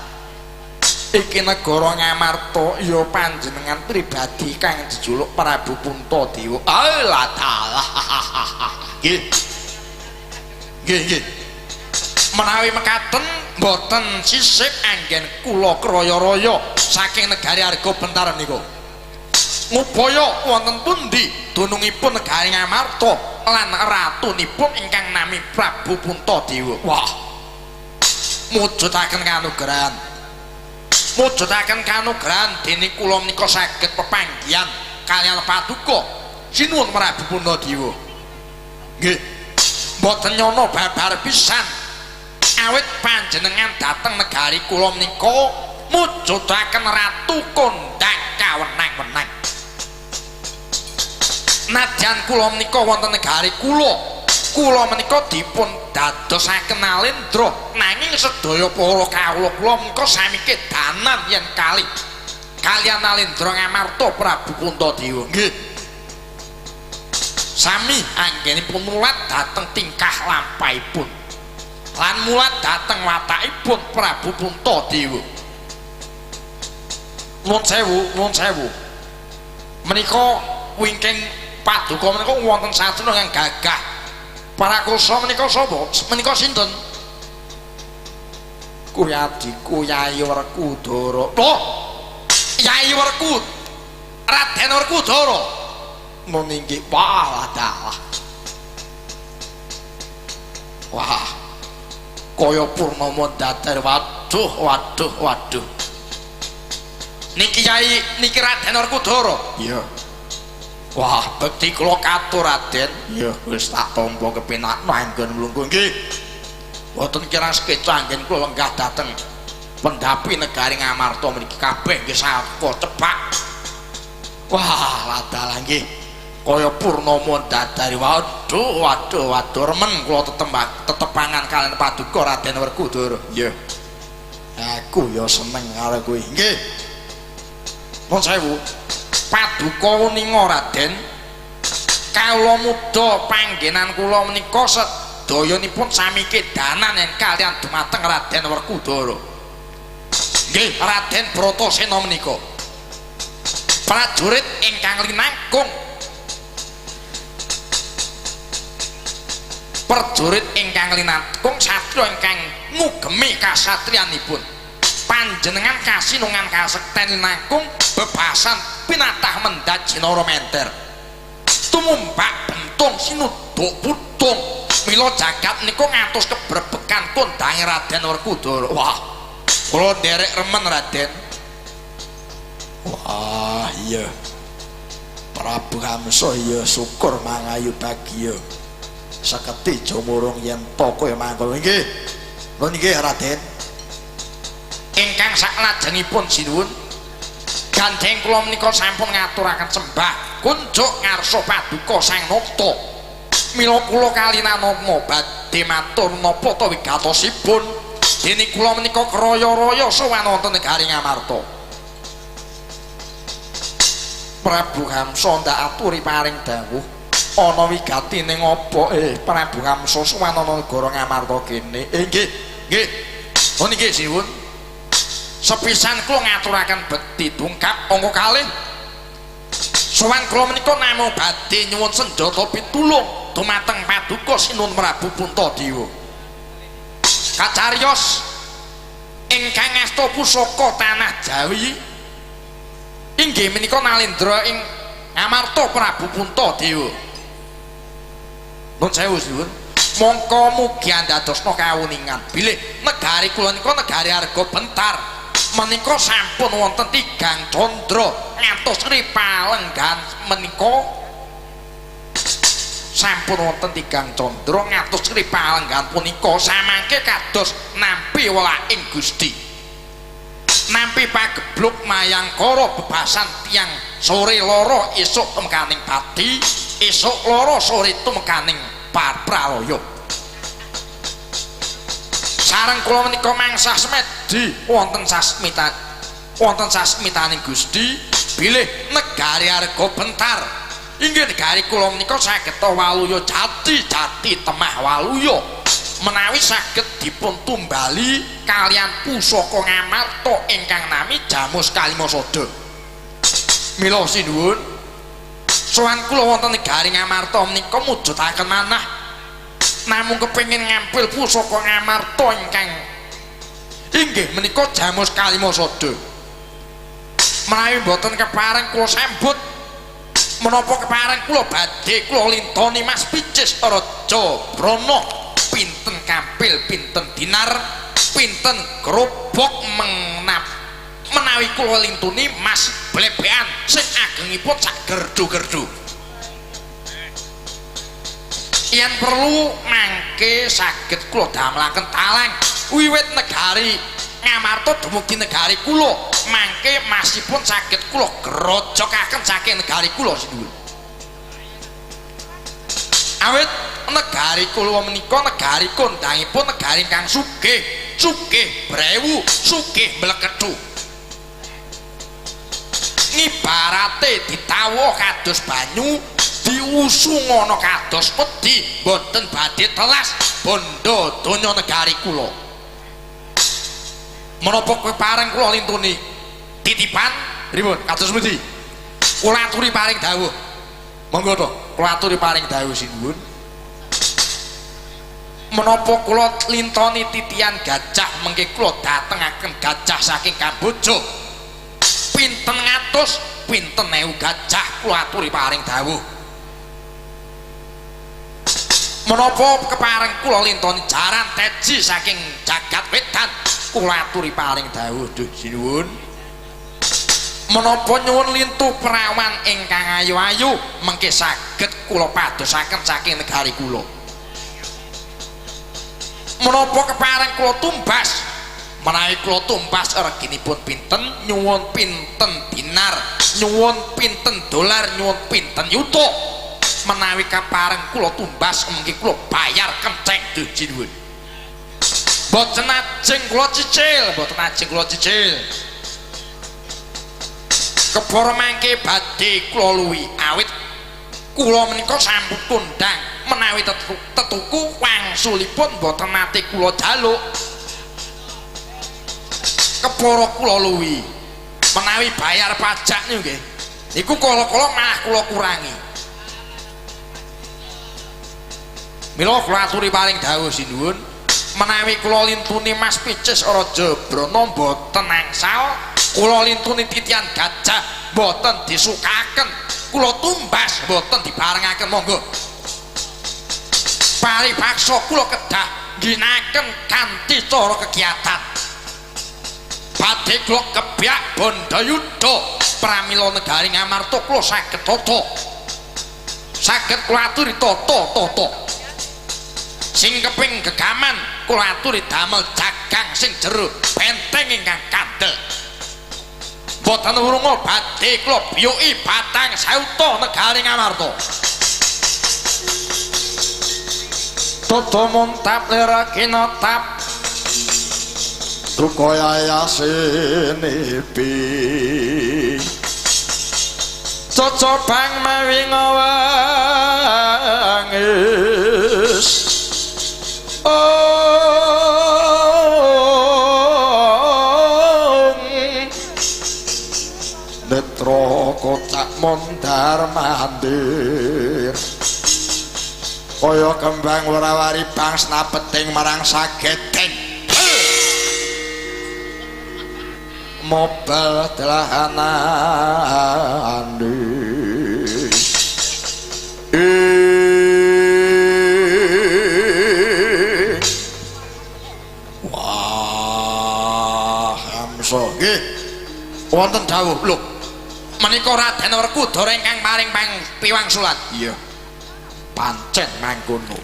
Iki negara Ngamarta ya panjenengan pribadi kang jejuluk Prabu Puntadewa. Allah taala. Nggih. Nggih. Menawi mekaten mboten sisik anggen kula kraya-raya saking negari Arga Bentar niku. Ngupaya wonten pundi dunungipun negari Ngamarta lan ratunipun ingkang nami Prabu Puntadewa. Wah. Mujudaken kanugrahan. Mujudaken kanugrahan dene kula menika saged pepanggihan kaliyan paduka sinuwun Prabu Puntadewa. Nggih. Mboten nyono babar pisan. Awit panjenengan dateng negari kula menika mujudaken Ratu Kondang kawenang-wenang. Nadyan kula menika wonten negari kula menika dipun dadosaken Nalendra nanging sedaya para kawula kula menika sami kedanan yen kalih kaliyan Nalendra Ngamarta Prabu Puntadewa. Nggih. Sami anggenipun mulat dateng tingkah lampahipun. Lan mulat dateng watakipun Prabu Puntadewa. Nuwun sewu. Menika wingking paduka menika wonten satuna ingkang gagah. Para kusa menika sapa? Menika sinten? Kuwi adiku Yayi Werkudara. Loh. Yayi Werkudara. Raden Werkudara. Nun inggih dalah. Wah. Kaya Purnama datar. Waduh. Niki Yai niki Raden Werkudara. Iya. Wah, bekti kula katur Raden. Iya, wis tak tampa kepenak anggen mlungguh nggih. Mboten kirang sekeca anggen kula lenggah dateng pendapi negari Ngamarta mriki kabeh nggih saka cepak. Wah, ladalah nggih. Kaya Purnama dadari. Waduh remen kula tetepangan kalian paduka Raden Werkudara. Iya. Aku ya seneng karo kowe. Nggih. Nuwun sewu. Paduka uninga Raden. Kawula muda panggenan kula menika sedayanipun sami kedanan yen kalian dumateng Raden Werkudara. Nggih, Raden Bratasena menika prajurit ingkang linangkung. Prajurit ingkang linangkung satya ingkang ngugemi kasatriyanipun. Panjenengan kasinungan kasekten linangkung bebasan pinatah mendhat Jinara Menter. Tumumbak bentung sinuduk putung. Mila jagat nika ngatos kebrebekan kondange Raden Werkudara. Wah, kula nderek remen Raden. Wah, iya. Prabu Hamsa iya syukur mangayu bagya. Saketi jomurung yen toko ya mangkul. Nggih. Nuwun nggih Raden. Ingkang saklajengipun sinuwun gandeng kula menika sampun ngaturaken sembah kunjuk ngarsa paduka Sang Nata. Mila kula kalinanama badhe matur napa ta wigatosipun dene kula menika kraya-raya sowan wonten negari Ngamarta. Prabu Hamsa ndak aturi paring dawuh ana wigatine ngopo Prabu Hamsa sowan ana negara Ngamarta kene. Nggih. Oh niki siwun. Sepisan kula ngaturaken bekti dungkap angka kalih. Sowan kula menika namung badhe nyuwun senjata pitulung dumateng paduka Sinuwun Prabu Puntadewa. Kacariyos ingkang ngasta pusaka tanah Jawi inggih menika Nalendra ing Ngamarta Prabu Puntadewa. Nuwun sewu sinuwun. Mongko mugi andadosna kawuningan bilih negari kula nika negari Arga Bentar. menika sampun wonten tigang candra ngantos ripalenggan menika sampun wonten tigang candra ngantos ripalenggan punika samangke kados nampi welaking Gusti nampi pagebluk mayangkara bebasan tiang sore loro esuk temekaning pati esuk loro sore temekaning pralaya sareng kula menika mangsah semedi wonten sasmitaning Gusti bilih negari Arga Bentar inggih negari kula menika saged waluya jati temah waluya menawi saged dipun tumbali kalian pusaka Ngamarta ingkang nami Jamus Kalimasada mila sinuwun sowan kula wonten negari Ngamarta menika mujudaken manah namung kepengin ngampil pusaka Ngamarta ingkang inggih menika Jamus Kalimasada menawi boten kepareng kula sambut menapa kepareng kula badhe kula lintoni Mas Picis Raja Brana pinten kampil pinten dinar pinten gerobok menawi kula lintuni Mas blebekan sing agengipun sak gerdu-gerdu yen perlu mangke saged kula damelaken talang wiwit negari Ngamarta dumugi negari kula mangke masipun saged kula grojokaken saking negari kula sinuwun awit negari kula menika negari kondangipun negari kang sugih brewu sugih mlekethu ngibarate ditawuh kados banyu diusung ana kados wedi boten badhe telas bondo donya negari kula menapa kowe pareng kula lintuni titipan pripun kados pundi kula aturi paring dawuh monggo to kula aturi paring dawuh sinuwun menapa kula lintoni titian gajah mengke kula datengaken gajah saking Kamboja pinten ngatus pinten ewu gajah kula aturi paring dawuh menapa kepareng kula lintoni jaran teji saking jagat wedan kula aturi paring dawuh duh sinuwun menapa nyuwun lintu perawan ingkang ayu-ayu mengke saged kula padosaken saking negari kula menapa kepareng kula tumbas menawi kula tumbas reginipun pinten nyuwun pinten dinar nyuwun pinten dolar nyuwun pinten yuta menawi kepareng kula tumbas mengki kula bayar kenceng duh jinuwun boten ajeng kula cicil kepara mangke badhe kula luwi awit kula menika sampun kondang menawi tetuku wangsulipun boten nate kula jaluk kepara kula luwi menawi bayar pajak niku nggih niku kala-kala malah kula kurangi mila kula aturi paring dawuh sinuwun menawi kula lintuni Mas Picis Raja Brana boten angsal kula lintuni titian gajah boten disukaken kula tumbas boten dibarengaken monggo paripaksa kula kedah nginaken kanthi cara kegiatan badhe kula kebyak Bandayuda pramila negari Ngamarta kula saged tata saged kula aturi tata sing keping gegaman kula aturi damel jagang sing jero benteng ingkang kandel boten wurunga badhe kula biyuki batang sauta negari Ngamarta Toto montap lera kinotap Tukoya yasinipi Cocobang mawi ngawangis Netro kocak mondar mandir kaya kembang warawari bangsna peting marang sagedeng mobal delahanandi wah hamso wonten dawuh lho menika Raden Werkudara ingkang maring piwangsulan. Iya pancen mangkono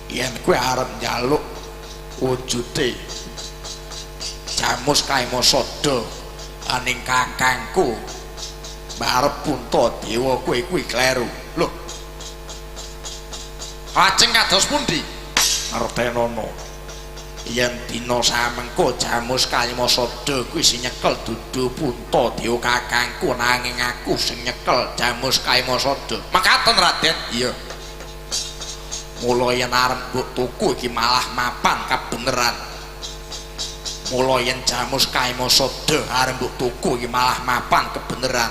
yen kowe arep njaluk wujude Jamus Kaimasada aning kakangku barep Puntadewa kowe kuwi kleru lho. Lajeng kados pundi? Ngertenono yen dina samengko Jamus Kaimasada kuwi sing nyekel dudu Puntadewa kakangku nanging aku sing nyekel Jamus Kaimasada. Makaten Raden. Iya. Mula yen arep mbok tuku iki malah mapan kabeneran. Mula yen Jamus Kaimasada arep mbok tuku iki malah mapan kebeneran.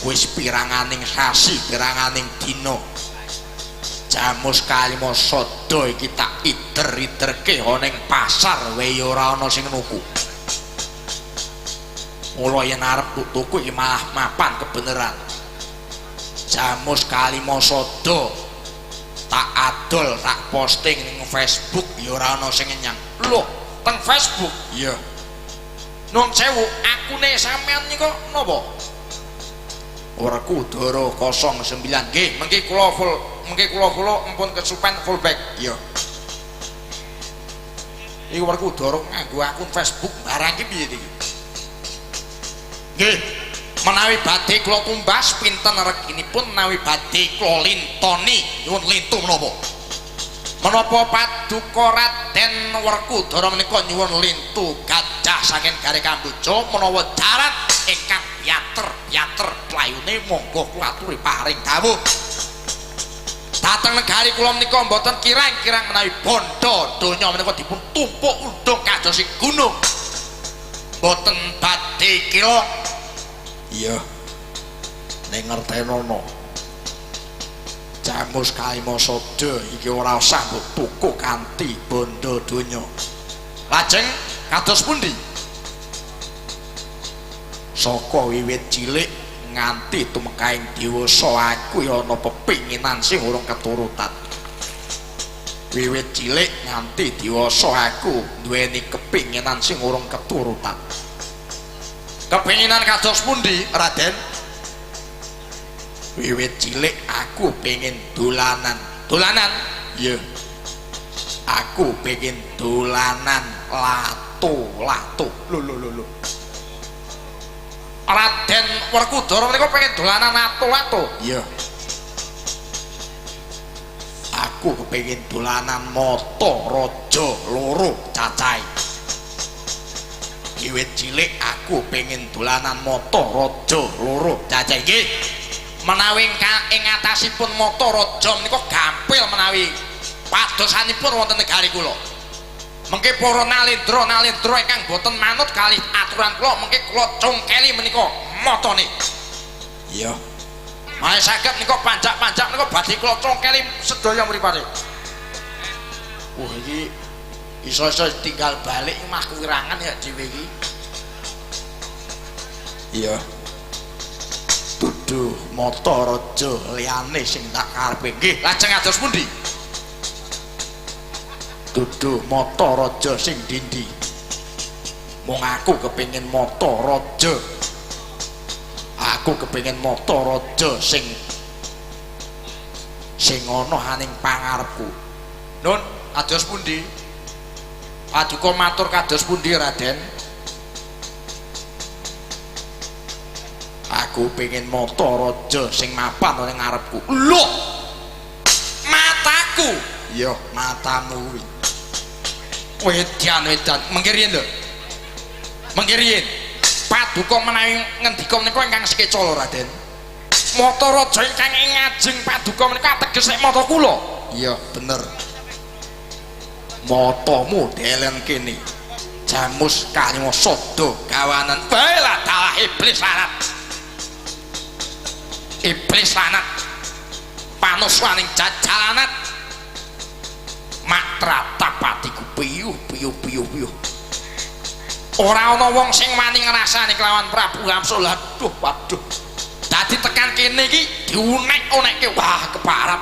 Wis piranganing sasi, piranganing dina Jamus Kaimasada iki tak ider-iderke ana ing pasar wae ora ana sing nuku. Mula yen arep mbok tuku iki malah mapan kebeneran. Jamus Kaimasada tak adol tak posting ning Facebook ya ora ana sing nyang. Lho, teng Facebook? Iya. Nun sewu, akune sampean nika napa? Werkudara 09. Nggih, mengki kula follow empun kesupen fullback. Iya. Iki Werkudara nganggo akun Facebook barang iki piye iki? Nggih. Menawi badhe kula tumbas pinten reginipun menawi badhe kula lintoni nyuwun lintu menapa menapa paduka Raden Werkudara menika nyuwun lintu gajah saking Gare Kamboja menawa darat ingkang piater playune monggo kula aturi paring dawuh dhateng negari kula menika mboten kirang-kirang menawi bondo donya menika dipun tumpuk undung kados gunung mboten badhe kira. Iya ning ngertenono Jamus Kaimasada iki ora usah mbok tuku kanthi bondo donya. Lajeng kados pundi? Saka wiwit cilik nganti tumekaing dewasa aku ya ana pepinginan sing urung keturutan. Wiwit cilik nganti dewasa aku duweni kepinginan sing urung keturutan. Kepinginan kados pundi Raden? Wiwit cilik aku pengen dolanan. Dolanan? Iya. Aku pengen dolanan lato. Lho. Raden Werkudara menika pengen dolanan lato. Iya. Aku kepengin dolanan mata raja loro cacahe. Wiwit cilik aku pengen dolanan mata raja loro cacahe. Nggih. Menawi ing atasipun mata raja menika gampil menawi padosanipun wonten negari kula. Mengke para nalendra ingkang boten manut kalih aturan kula mengke kula congkeli menika matane. Iya. Mane saged nika panjak-panjak nika badhe kula congkeli sedaya mripate. Iki iso-iso tinggal balik mah kewirangan ya dhewe iki. Iya. Dudu mata raja liyane sing tak karepe. Nggih, lajeng kados pundi? Dudu mata raja sing dindi. Mung aku kepengin mata raja. Aku kepengin mata raja sing ana aning pangarepku. Nun, kados pundi? Paduka matur kados pundi Raden? Aku pengen mata raja sing mapan ning ngarepku. Lho. Mataku. Iya, matamu kuwi. Wedan mengki riyen lho. Mengki riyen. Paduka menawi ngendika menika ingkang sekecala Raden. Mata raja ingkang ngajeng paduka menika ateges nek mata kula. Iya, bener. Matamu delen kene. Jamus Kaimasada kawanan bae lah dalah iblis lanat. Iblis lanat. Panuswaning jajalanat. Matratapatiku piyuh. Ora ana wong sing wani ngrasani kelawan Prabu Hamsul. Waduh. Dadi tekan kene iki diunek-unekke wah keparep.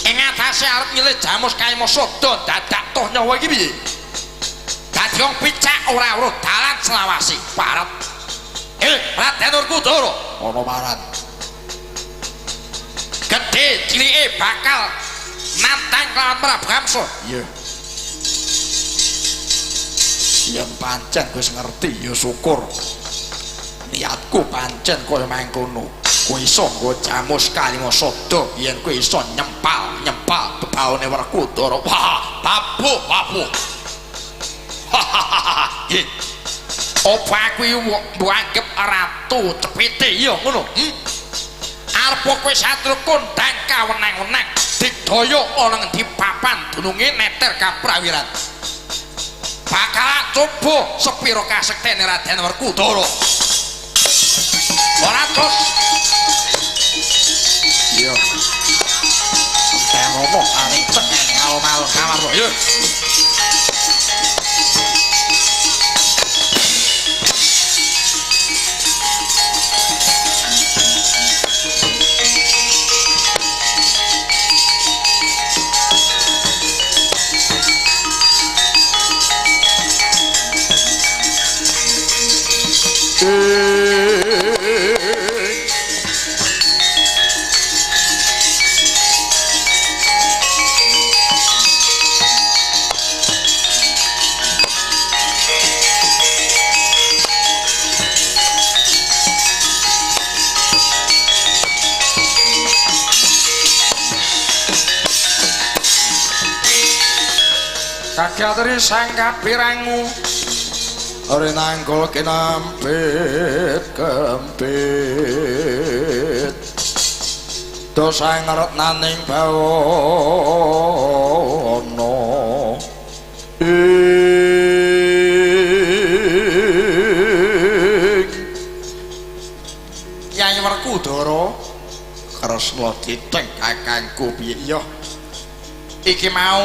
Ing atase arep nyilih Jamus Kaimasada dadak toh nyawa iki piye? dadi wong picak ora weruh dalan selawasi parep. Raden Werkudara ana paran. Gedhe cilike bakal nantang lawan Prabu Kamsa. Iya. Yen pancen wis ngerti ya syukur. Niatku pancen kaya mangkono. Kowe iso nggo jamus kalima sada yen kowe iso nyempal bebaone Werkudara. Wah, babu. Nggih. Apa aku mbok anggap ratu cepete ya ngono? Arep kowe satru kondang kawenang-wenang digdaya ana ngendi papan dununge neter kaprawiran. Bakal coba sepira kasektene Raden Werkudara. Ora terus. Iya. Saya ngomong paling cengeng ngalor-ngalor kamar kok. Yo. Kagatri sang kapirangu ore nanggol kinampit kempit dosa ngretnaning bawana Kyai Werkudara Kresna Diteng kakangku piye ya iki mau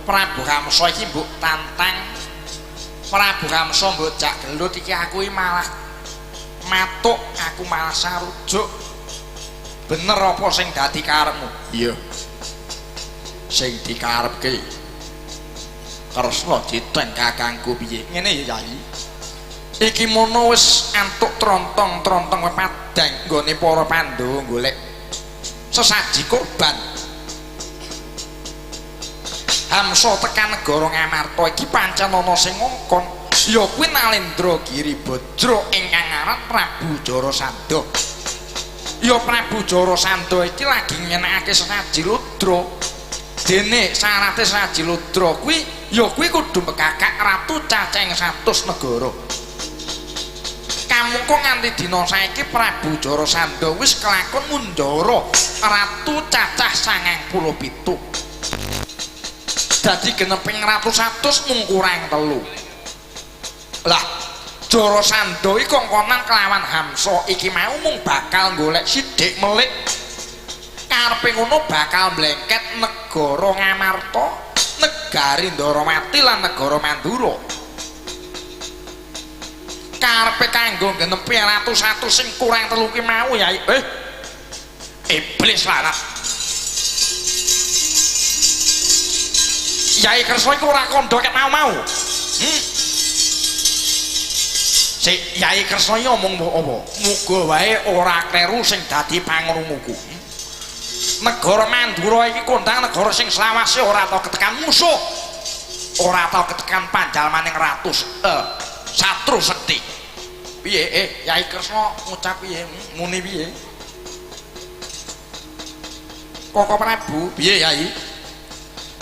Prabu Kamsa iki mbok tantang Prabu Kamsa mbok jak gelut iki aku malah matuk aku malah sarujuk bener apa sing dadi karepmu iya sing dikarepke Kresna Diteng kakangku piye ngene ya Yai iki mono wis antuk trontong-trontong padang nggone para Pandhawa golek sesaji korban Hamsa tekan negara Ngamarta iki pancen ana sing ngongkon ya kuwi Nalendra Giribajra ingkang aran Prabu Jarasandha. Ya Prabu Jarasandha iki lagi nyenekake sesaji ludra. Dene syaraté sesaji ludra kuwi ya kuwi kudu mekakak ratu cacahing 100 negara. Kamangka nganti dina saiki Prabu Jarasandha wis kelakon mundhara ratu cacah 97. Dadi geneping ratu 100 mung kurang 3. Lah Jarasandha iki kongkonan kelawan Hamsa iki mau mung bakal golek sithik melik. Karepe ngono bakal mlengket negara Ngamarta, negari Ndaramati lan negara Mandura. Karepe kanggo genepi ratu 100 sing kurang 3 ki mau ya iblis larat. Yai Kresna iku ora kandha kek mau. Sik Yai Kresna iki omong apa? Muga wae ora kleru sing dadi pangrunguku. Negara Mandura iki kondang negara sing selawase ora tau ketekan musuh. Ora tau ketekan panjalmaning ratus satru sekti. Piye Yai Kresna ngucap piye? Muni piye? Koko Prabu, piye Yai?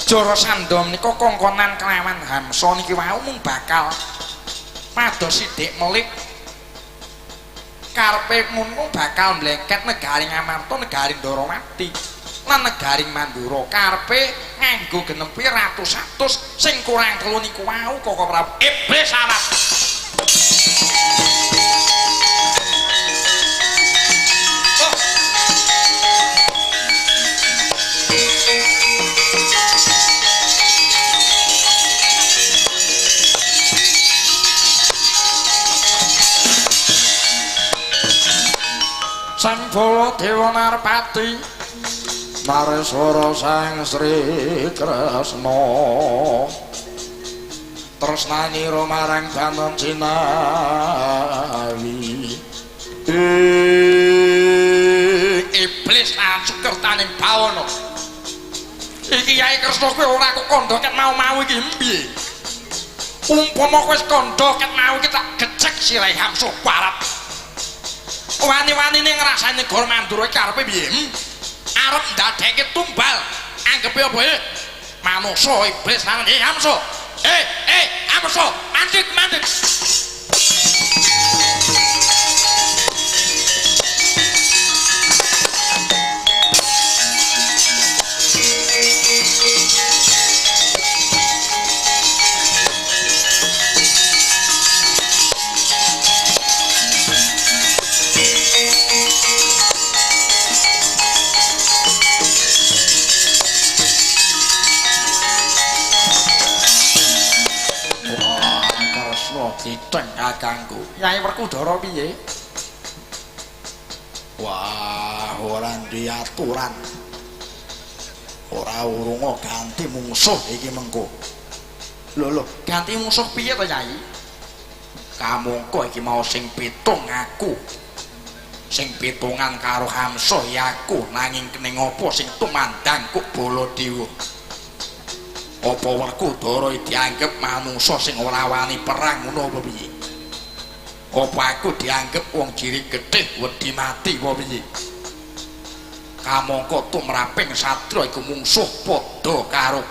Jarasandha menika kongkonan kelawan Hamsa niki wau mung bakal pados sithik melik karepe ngono bakal mlengket negari Ngamarta, negari Ndaramati lan negari Mandura karepe nganggo genepi ratu 100 sing kurang 3 niku wau Koko Prabu iblis arat. Sang Baladewa Narpati Mareswara Sang Sri Kresna tresnanira marang Banon Cinawi iblis acukertaning bawana iki Yai Kresna kowe ora kok kandha ket mau-mau iki piye umpama kowe wis kandha ket mau iki tak gecek sirahe Hamsuh Barat wani-wanine ngrasani Gor Mandura iki karepe piye arep ndadekke tumbal anggepe apa manusa iblis lan Hamsuh Hamsuh mandek Diteng kakangku Nyai Werkudara piye wah ora duwe aturan ora urunga ganti mungsuh iki mengko lho ganti mungsuh piye to Nyai kamangka iki mau sing pitung aku sing pitungan karo Hamsuh ya aku nanging kening apa sing tumandang kok Baladewa apa Werkudara dianggep manungsa sing ora wani perang ngono apa piye apa aku dianggep wong ciri getih wedi mati apa piye kamangka tumraping satria iku mungsuh padha karo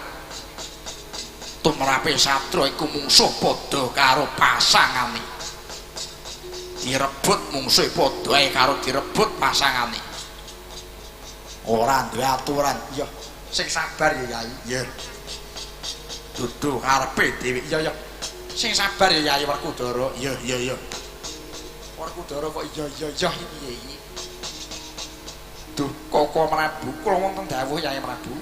tumraping satria iku mungsuh padha karo pasangane direbut mungsuh padha ae karo direbut pasangane ora duwe aturan ya sing sabar ya Yai ya dudu karepe dhewe iya sing sabar ya Yai Werkudara iya Werkudara kok iya piye iki duh Koko Prabu kula wonten dawuh Yai Prabu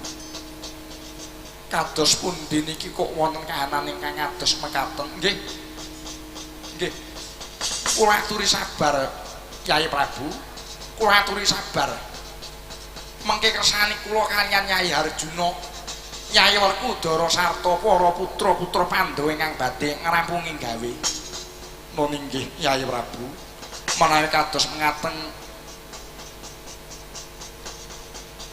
kados pundi niki kok wonten kahanan ingkang kados mekaten nggih kula aturi sabar Yai Prabu kula aturi sabar mengke kersane kula kaliyan Nyai Harjuna Nyai Werkudara sarta para putra-putra Pandhawa ingkang badhe ngrampungi gawe. Nun inggih Nyai Prabu. Menawi kados mengaten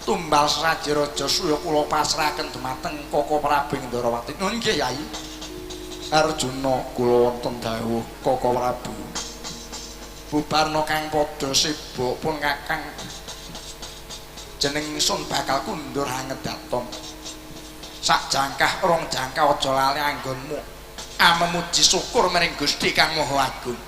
tumbal Seraji Raja Suya kula pasrahaken dumateng Koko Prabu Indrawati. Nun inggih Yai. Arjuna kula wonten dawuh Koko Prabu. Bubarna kang padha sibuk pun kakang jeneng ingsun bakal kundur hangedaton. Sak jangkah rong jangkah aja lali anggonmu memuji syukur maring Gusti Kang Maha Agung.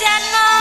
Jano